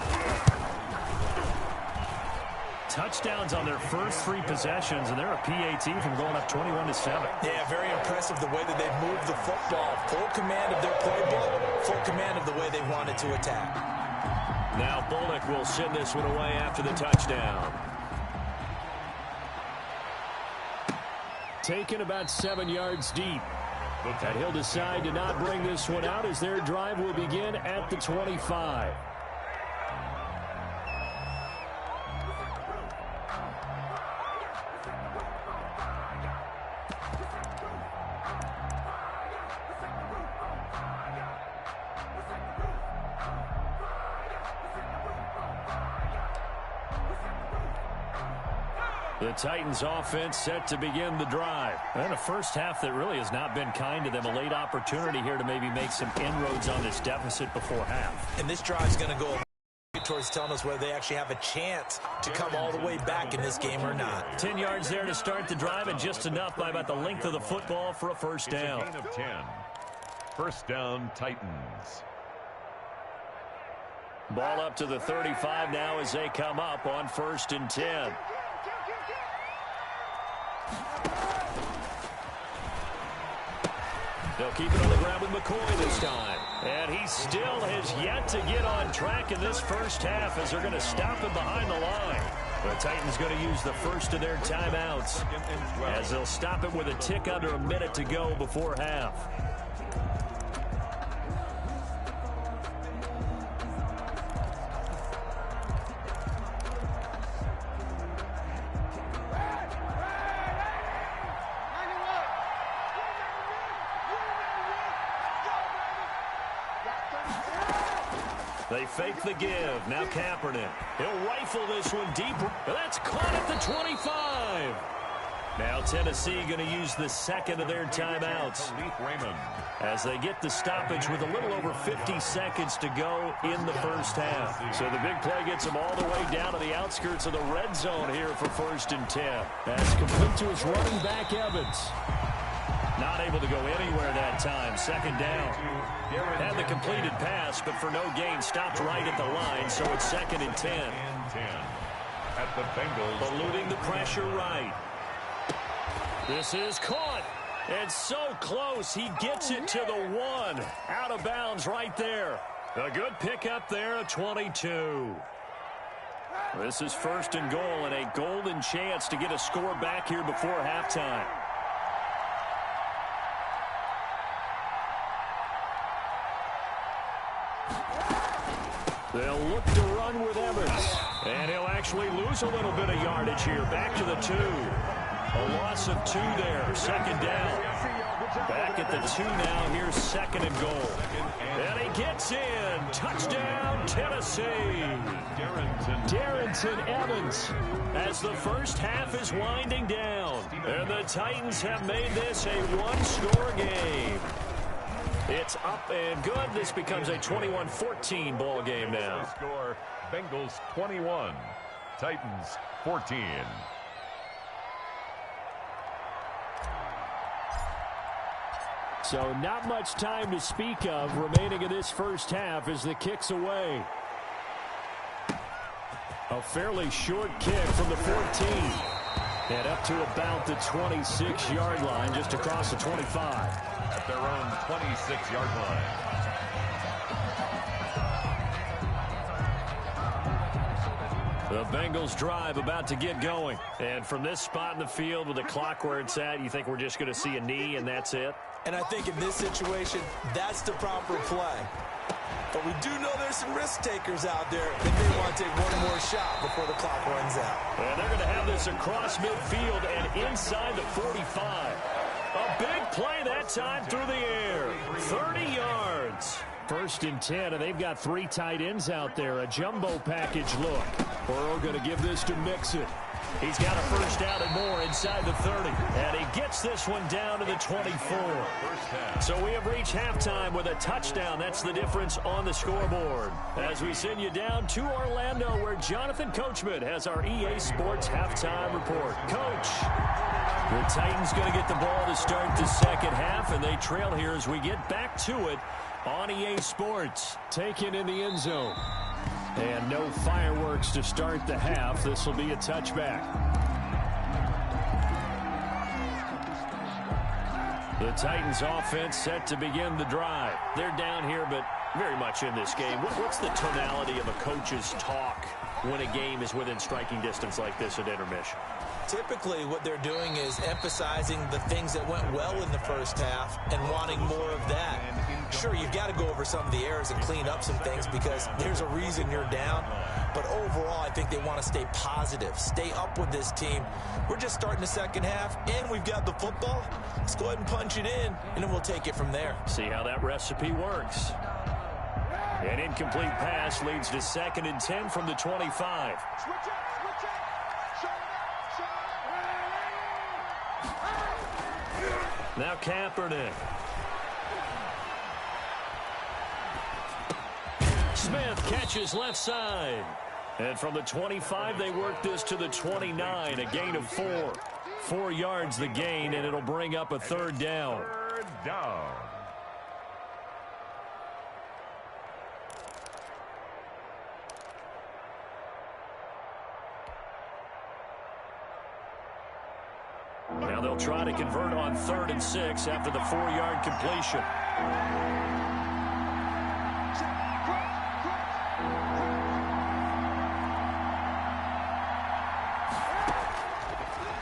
Touchdowns on their first 3 possessions, and they're a PAT from going up 21-7. Yeah, very impressive the way that they've moved the football. Full command of their playbook, full command of the way they wanted to attack. Now Bullock will send this one away after the touchdown. Taken about 7 yards deep. And he'll decide to not bring this one out as their drive will begin at the 25. The Titans offense set to begin the drive. And a first half that really has not been kind to them. A late opportunity here to maybe make some inroads on this deficit before half. And this drive's going to go towards telling us whether they actually have a chance to come all the way back in this game or not. 10 yards there to start the drive, and just enough by about the length of the football for a first down. It's a gain of 10. First down, Titans. Ball up to the 35 now as they come up on 1st and 10. They'll keep it on the ground with McCoy this time. And he still has yet to get on track in this first half as they're going to stop him behind the line. The Titans going to use the first of their timeouts as they'll stop it with a tick under a minute to go before half. They fake the give. Now Kaepernick. He'll rifle this one deep. That's caught at the 25. Now Tennessee going to use the second of their timeouts as they get the stoppage with a little over 50 seconds to go in the first half. So the big play gets them all the way down to the outskirts of the red zone here for 1st and 10. That's complete to his running back, Evans. Not able to go anywhere that time. 2nd down. Had the completed pass, but for no gain, stopped right at the line, so it's 2nd and 10. At the Bengals. Eluding the pressure right. This is caught. And so close. He gets it to the 1. Out of bounds right there. A good pickup there, a 22. This is 1st and goal and a golden chance to get a score back here before halftime. They'll look to run with Evans. And he'll actually lose a little bit of yardage here. Back to the 2. A loss of 2 there. 2nd down. Back at the 2 now. Here's 2nd and goal. And he gets in. Touchdown, Tennessee. Darrington Evans as the first half is winding down. And the Titans have made this a one-score game. It's up and good. This becomes a 21-14 ball game now. Score, Bengals 21, Titans 14. So not much time to speak of remaining in this first half as the kick's away. A fairly short kick from the 14. And up to about the 26-yard line, just across the 25. At their own 26-yard line. The Bengals drive about to get going. And from this spot in the field with the clock where it's at, you think we're just going to see a knee and that's it? And I think in this situation, that's the proper play. But we do know there's some risk takers out there that may want to take one more shot before the clock runs out. And they're going to have this across midfield and inside the 45. A big play that time through the air. 30 yards. 1st and 10, and they've got 3 tight ends out there. A jumbo package look. Burrow going to give this to Mixon. He's got a first down and more inside the 30. And he gets this one down to the 24. So we have reached halftime with a touchdown. That's the difference on the scoreboard. As we send you down to Orlando, where Jonathan Coachman has our EA Sports halftime report. Coach, the Titans going to get the ball to start the second half, and they trail here as we get back to it on EA Sports. Taken in the end zone. And no fireworks to start the half. This will be a touchback. The Titans offense set to begin the drive. They're down here, but very much in this game. What's the tonality of a coach's talk when a game is within striking distance like this at intermission? Typically, what they're doing is emphasizing the things that went well in the first half and wanting more of that. Sure, you've got to go over some of the errors and clean up some things because there's a reason you're down. But overall, I think they want to stay positive, stay up with this team. We're just starting the second half, and we've got the football. Let's go ahead and punch it in, and then we'll take it from there. See how that recipe works. An incomplete pass leads to 2nd and 10 from the 25. Now Kaepernick. Smith catches left side. And from the 25, they work this to the 29, a gain of 4. 4 yards the gain, and it'll bring up a 3rd down. 3rd down. Now they'll try to convert on 3rd and 6 after the 4-yard completion.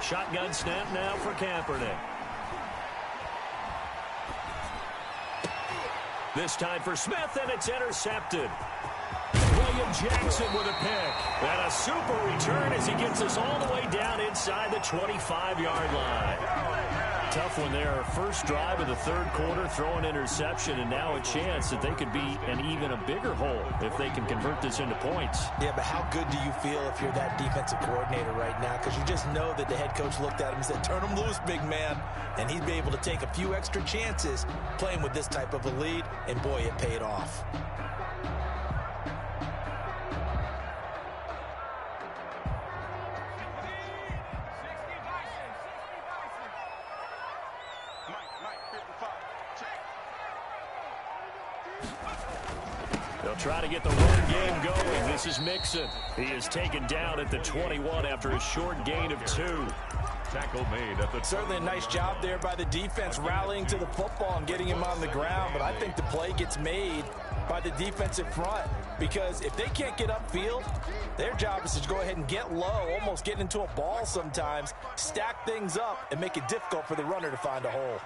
Shotgun snap now for Kaepernick. This time for Smith, and it's intercepted. William Jackson with a pick. And a super return as he gets us all the way down inside the 25-yard line. tough one there. First drive of the third quarter, throw an interception, and now a chance that they could be in even a bigger hole if they can convert this into points. Yeah, but how good do you feel if you're that defensive coordinator right now? Because you just know that the head coach looked at him and said, turn him loose, big man. And he'd be able to take a few extra chances playing with this type of a lead, and boy, it paid off. They'll try to get the run game going. This is Mixon. He is taken down at the 21 after a short gain of 2. Tackle made at the... Certainly a nice job there by the defense rallying to the football and getting him on the ground, but I think the play gets made by the defensive front, because if they can't get upfield, their job is to go ahead and get low, almost get into a ball sometimes, stack things up, and make it difficult for the runner to find a hole.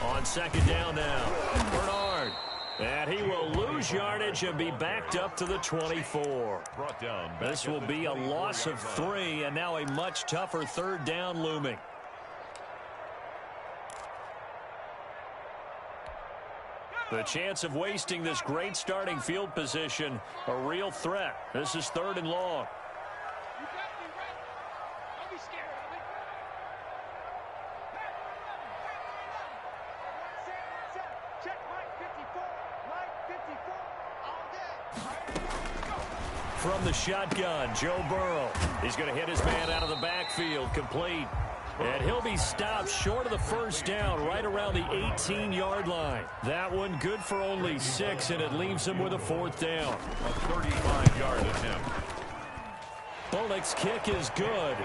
On second down now, Bernard. And he will lose yardage and be backed up to the 24. Brought down. This will be a loss of 3, and now a much tougher third down looming. The chance of wasting this great starting field position, a real threat. This is 3rd and long. From the shotgun, Joe Burrow. He's going to hit his man out of the backfield, complete. And he'll be stopped short of the first down, right around the 18-yard line. That one good for only 6, and it leaves him with a 4th down. A 35-yard attempt. Bullock's kick is good.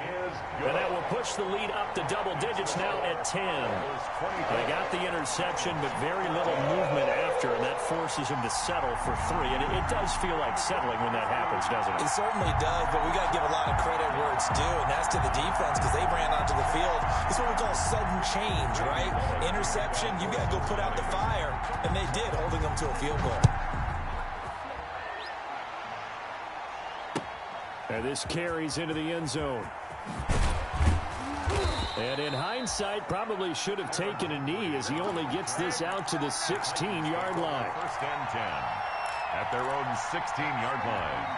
And that will push the lead up to double digits now at 10. They got the interception, but very little movement after, and that forces him to settle for 3. And it does feel like settling when that happens, doesn't it? It certainly does, but we got to give a lot of credit where it's due, and that's to the defense, because they ran onto the field. It's what we call sudden change, right? Interception, you got to go put out the fire, and they did, holding them to a field goal. And this carries into the end zone. And in hindsight, probably should have taken a knee as he only gets this out to the 16-yard line. 1st and 10 at their own 16-yard line.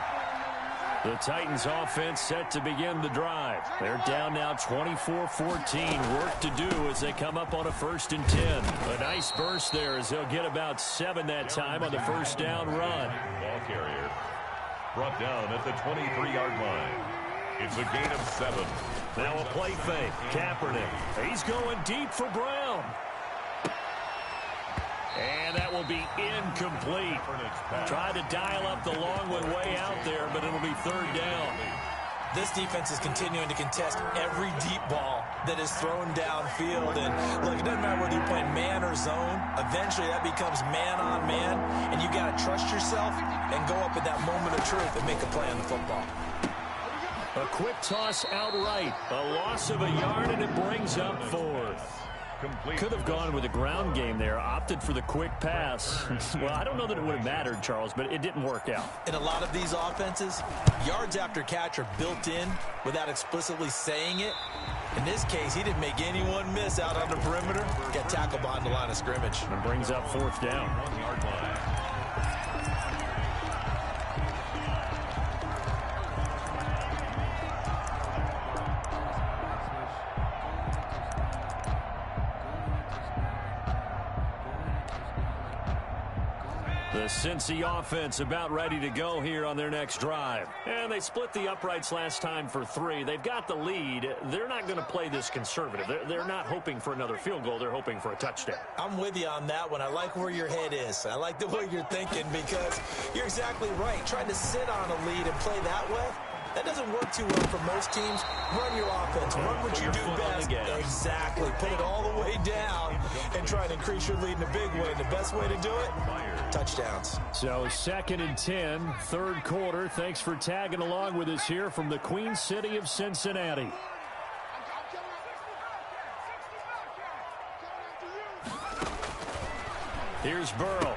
The Titans offense set to begin the drive. They're down now 24-14. Work to do as they come up on a 1st and 10. A nice burst there as they'll get about 7 that time on the first down run. Ball carrier brought down at the 23-yard line. It's a gain of 7. Now a play fake. Kaepernick. He's going deep for Brown. And that will be incomplete. Tried to dial up the long one way out there, but it'll be 3rd down. This defense is continuing to contest every deep ball that is thrown downfield. And look, it doesn't matter whether you're playing man or zone. Eventually that becomes man on man, and you got to trust yourself and go up at that moment of truth and make a play on the football. A quick toss outright. A loss of a yard, and it brings up 4th. Could have gone with a ground game there, opted for the quick pass. Well, I don't know that it would have mattered, Charles, but it didn't work out. In a lot of these offenses, yards after catch are built in without explicitly saying it. In this case, he didn't make anyone miss out on the perimeter. Got tackled behind the line of scrimmage. And brings up 4th down. 1-yard line. The Cincy offense about ready to go here on their next drive. And they split the uprights last time for 3. They've got the lead. They're not going to play this conservative. They're not hoping for another field goal. They're hoping for a touchdown. I'm with you on that one. I like where your head is. I like the way you're thinking, because you're exactly right. Trying to sit on a lead and play that way, that doesn't work too well for most teams. Run your offense. Run what you do best. Exactly. Put it all the way down and try and increase your lead in a big way. And the best way to do it, touchdowns. So 2nd and 10, 3rd quarter. Thanks for tagging along with us here from the Queen City of Cincinnati. Here's Burrow.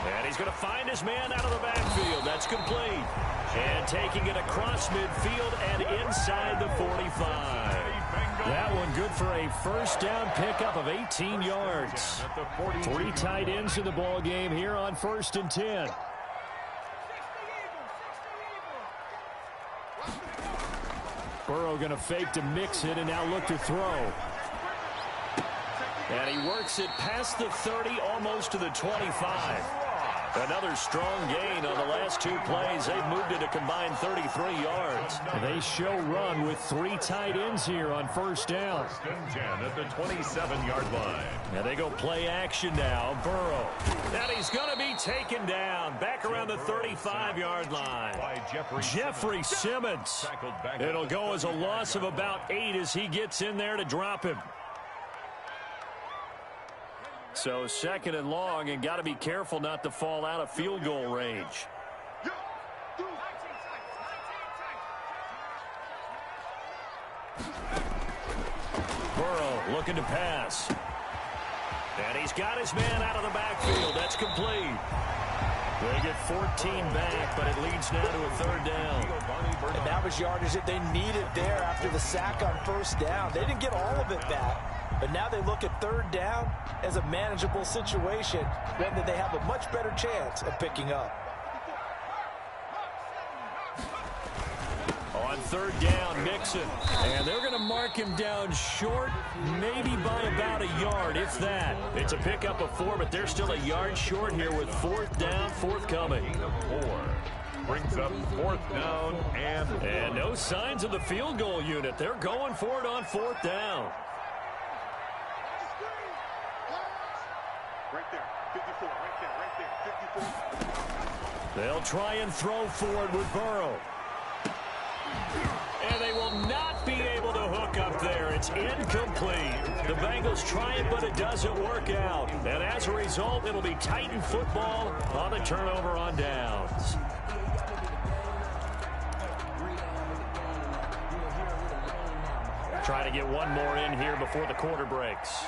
And he's going to find his man out of the backfield. That's complete. And taking it across midfield and inside the 45. That one good for a first down pickup of 18 yards. 3 tight ends in the ball game here on 1st and 10. Burrow going to fake to mix it and now look to throw. And he works it past the 30, almost to the 25. Another strong gain on the last 2 plays. They've moved it a combined 33 yards. And they show run with 3 tight ends here on 1st down. 10 at the 27-yard line. And they go play action now. Burrow. And he's going to be taken down. Back around the 35-yard line. Jeffrey Simmons. It'll go as a loss of about 8 as he gets in there to drop him. So 2nd and long, and got to be careful not to fall out of field goal range. Burrow looking to pass. And he's got his man out of the backfield. That's complete. They get 14 back, but it leads now to a 3rd down. And that was yardage that they needed there after the sack on 1st down. They didn't get all of it back. But now they look at 3rd down as a manageable situation, one that they have a much better chance of picking up. On 3rd down, Mixon. And they're going to mark him down short, maybe by about a yard, if that. It's a pickup of 4, but they're still a yard short here with 4th down, forthcoming. 4 brings up 4th down and no signs of the field goal unit. They're going for it on 4th down. Right there, 54, right there, 54. They'll try and throw forward with Burrow. And they will not be able to hook up there. It's incomplete. The Bengals try it, but it doesn't work out. And as a result, it'll be Titan football on the turnover on downs. Try to get one more in here before the quarter breaks.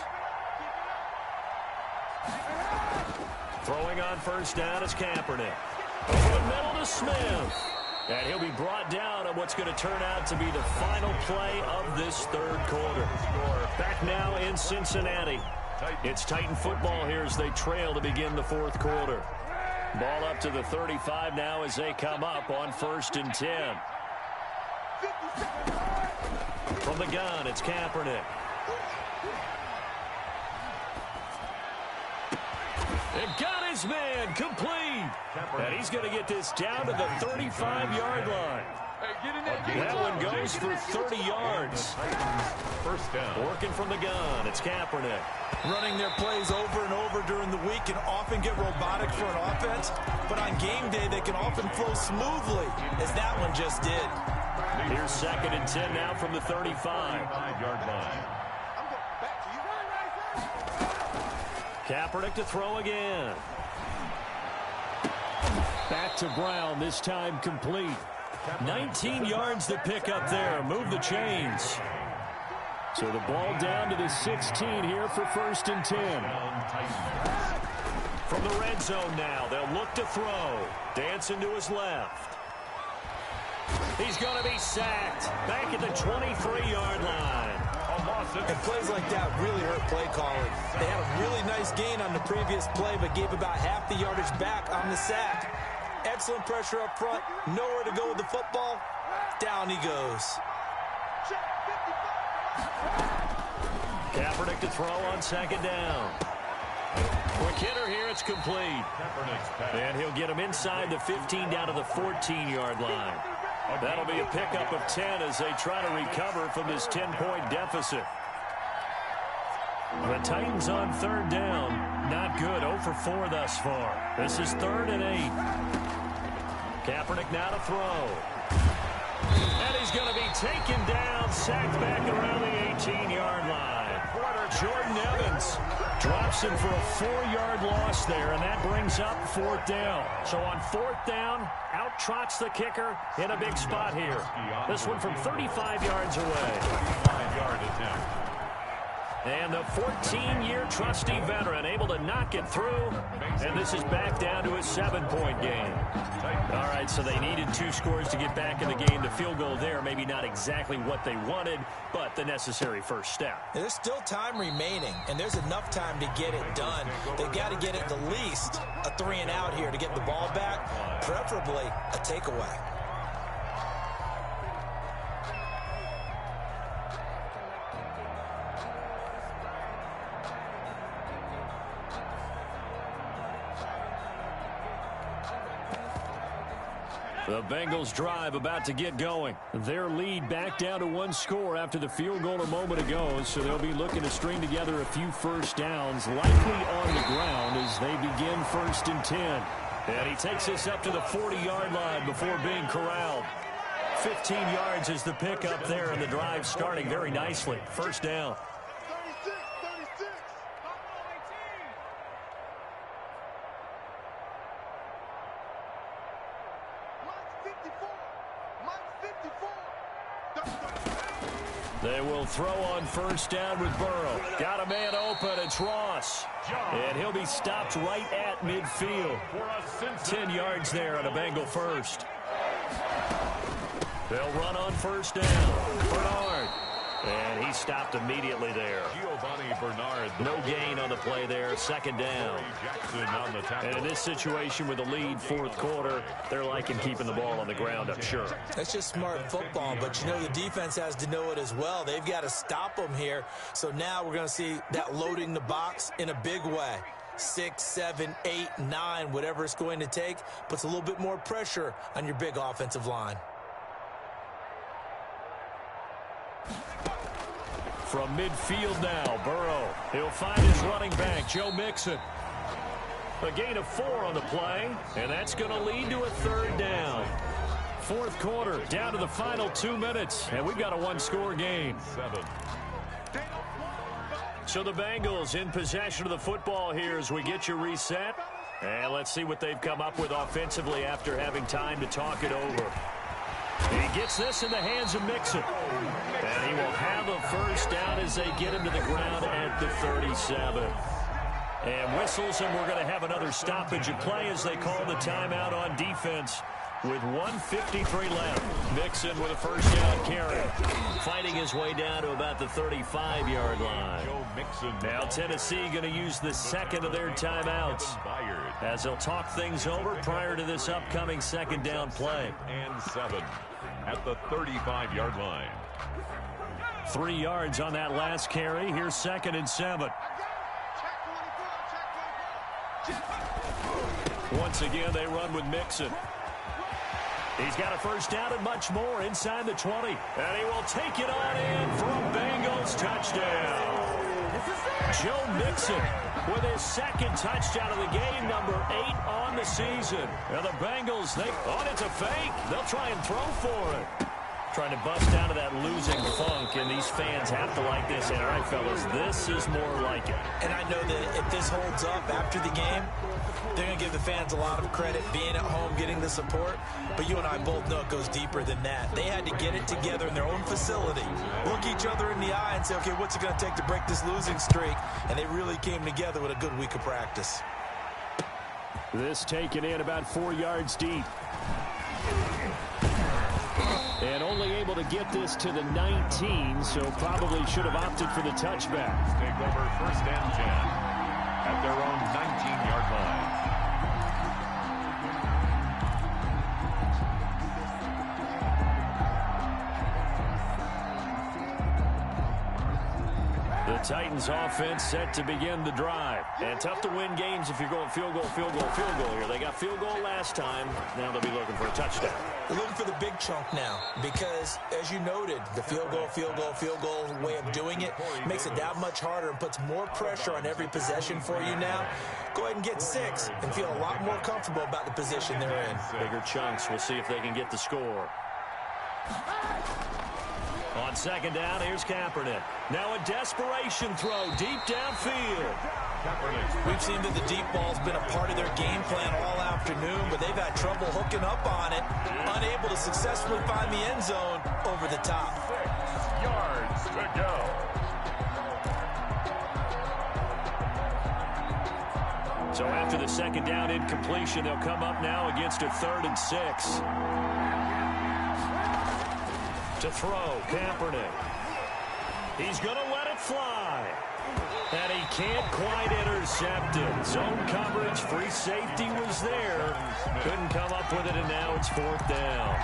Throwing on 1st down is Kaepernick. Over the middle to Smith. And he'll be brought down on what's going to turn out to be the final play of this 3rd quarter. Back now in Cincinnati. It's Titan football here as they trail to begin the 4th quarter. Ball up to the 35 now as they come up on 1st and 10. From the gun, it's Kaepernick. It got his man complete. And he's going to get this down to the 35-yard line. That one goes for 30 yards. 1st down. Working from the gun, it's Kaepernick. Running their plays over and over during the week can often get robotic for an offense, but on game day they can often flow smoothly, as that one just did. Here's 2nd and 10 now from the 35-yard line. Kaepernick to throw again. Back to Brown, this time complete. 19 yards to pick up there. Move the chains. So the ball down to the 16 here for 1st and 10. From the red zone now, they'll look to throw. Dancing to his left. He's going to be sacked. Back at the 23-yard line. And plays like that really hurt play calling. They had a really nice gain on the previous play, but gave about half the yardage back on the sack. Excellent pressure up front. Nowhere to go with the football. Down he goes. Kaepernick to throw on 2nd down. Quick hitter here, it's complete. And he'll get him inside the 15 down to the 14-yard line. That'll be a pickup of 10 as they try to recover from this 10-point deficit. The Titans on 3rd down. Not good. 0 for 4 thus far. This is 3rd and 8. Kaepernick now to throw. And he's going to be taken down, sacked back around the 18-yard line. Jordan Evans drops him for a 4-yard loss there, and that brings up 4th down. So on 4th down, out trots the kicker in a big spot here. This one from 35 yards away. 5-yard attempt. And the 14-year trusty veteran able to knock it through. And this is back down to a 7-point game. All right, so they needed 2 scores to get back in the game. The field goal there, maybe not exactly what they wanted, but the necessary first step. There's still time remaining, and there's enough time to get it done. They've got to get at the least a 3-and-out here to get the ball back, preferably a takeaway. The Bengals drive about to get going. Their lead back down to 1 score after the field goal a moment ago, so they'll be looking to string together a few first downs, likely on the ground as they begin 1st and 10. And he takes this up to the 40-yard line before being corralled. 15 yards is the pickup there, and the drive starting very nicely. First down. They will throw on first down with Burrow. Got a man open. It's Ross. And he'll be stopped right at midfield. 10 yards there on a Bengal first. They'll run on first down. Bernard. And he stopped immediately there. Bernard. No gain on the play there. Second down. On the and in this situation with the lead 4th quarter, they're liking keeping the ball on the ground, I'm sure. That's just smart football, but you know the defense has to know it as well. They've got to stop them here. So now we're going to see that loading the box in a big way. 6, 7, 8, 9, whatever it's going to take, puts a little bit more pressure on your big offensive line. From midfield now, Burrow. He'll find his running back, Joe Mixon. A gain of 4 on the play, and that's going to lead to a 3rd down. 4th quarter, down to the final 2 minutes, and we've got a 1-score game. 7. So the Bengals in possession of the football here as we get you reset. And let's see what they've come up with offensively after having time to talk it over. He gets this in the hands of Mixon. And he will have a first down as they get him to the ground at the 37. And whistles, and we're going to have another stoppage of play as they call the timeout on defense with 1:53 left. Mixon with a first down carry. Fighting his way down to about the 35-yard line. Now Tennessee going to use the second of their timeouts as they'll talk things over prior to this upcoming 2nd down play. And 7 at the 35-yard line. 3 yards on that last carry. Here's 2nd and 7. Once again, they run with Mixon. He's got a first down and much more inside the 20. And he will take it on in for a Bengals touchdown. Joe Mixon with his 2nd touchdown of the game, number 8 on the season. And the Bengals, it's a fake. They'll try and throw for it. Trying to bust out of that losing funk, and these fans have to like this. And all right, fellas, this is more like it. And I know that if this holds up after the game, they're going to give the fans a lot of credit, being at home, getting the support. But you and I both know it goes deeper than that. They had to get it together in their own facility, look each other in the eye and say, okay, what's it going to take to break this losing streak? And they really came together with a good week of practice. This taken in about 4 yards deep. And only able to get this to the 19, so probably should have opted for the touchback. Take over 1st and 10 at their own 19-yard line. The Titans offense set to begin the drive. And tough to win games if you're going field goal, field goal, field goal here. They got field goal last time. Now they'll be looking for a touchdown. They're looking for the big chunk now because, as you noted, the field goal way of doing it makes it that much harder and puts more pressure on every possession for you now. Go ahead and get 6 and feel a lot more comfortable about the position they're in. Bigger chunks. We'll see if they can get the score. On 2nd down, here's Kaepernick. Now a desperation throw deep downfield. We've seen that the deep ball's been a part of their game plan all afternoon, but they've had trouble hooking up on it, unable to successfully find the end zone over the top. 6 yards to go. After the second down incompletion, they'll come up now against a 3rd and 6. To throw, Kaepernick. He's going to let it fly. And he can't quite intercept it. Zone coverage, free safety was there. Couldn't come up with it, and now it's 4th down.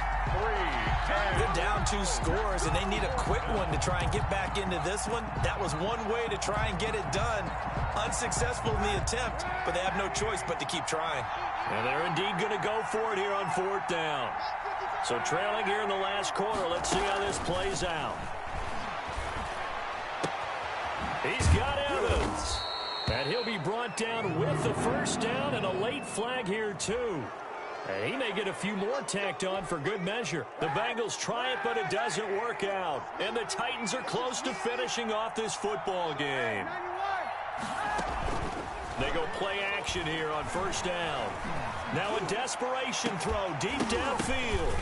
They're down 2 scores, and they need a quick one to try and get back into this one. That was one way to try and get it done. Unsuccessful in the attempt, but they have no choice but to keep trying. And they're indeed going to go for it here on 4th down. So trailing here in the last quarter, let's see how this plays out. He's got Evans. And he'll be brought down with the 1st down and a late flag here, too. And he may get a few more tacked on for good measure. The Bengals try it, but it doesn't work out. And the Titans are close to finishing off this football game. They go play action here on 1st down. Now a desperation throw deep downfield.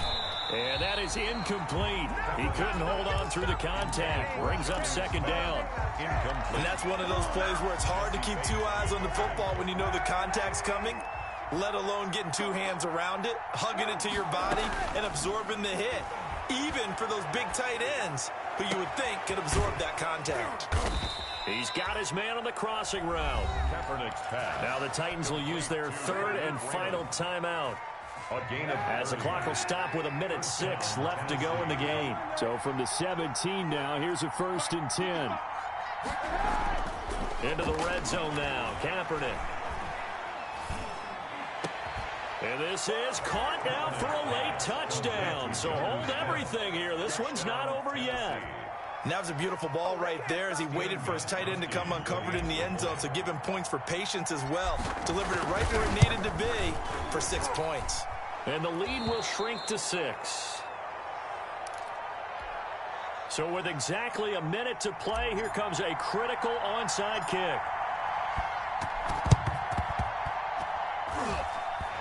And that is incomplete. He couldn't hold on through the contact. Brings up 2nd down. Incomplete. And that's one of those plays where it's hard to keep 2 eyes on the football when you know the contact's coming, let alone getting 2 hands around it, hugging it to your body, and absorbing the hit. Even for those big tight ends who you would think could absorb that contact. He's got his man on the crossing route. Kaepernick's pass. Now the Titans will use their 3rd and final timeout. As the clock will stop with 1:06 left to go in the game. So from the 17 now, here's a 1st and 10. Into the red zone now, Kaepernick. And this is caught now for a late touchdown. So hold everything here. This one's not over yet. And that was a beautiful ball right there as he waited for his tight end to come uncovered in the end zone, so give him points for patience as well. Delivered it right where it needed to be for 6 points. And the lead will shrink to 6. So with exactly a minute to play, here comes a critical onside kick.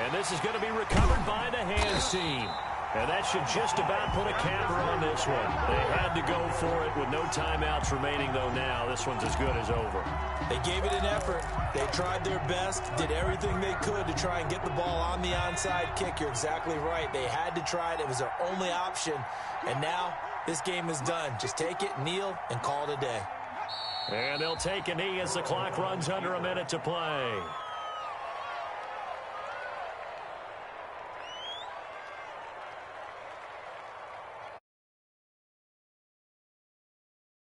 And this is going to be recovered by the hands team. And that should just about put a capper on this one. They had to go for it with no timeouts remaining, though now. This one's as good as over. They gave it an effort. They tried their best, did everything they could to try and get the ball on the onside kick. You're exactly right. They had to try it. It was their only option. And now this game is done. Just take it, kneel, and call it a day. And they'll take a knee as the clock runs under a minute to play.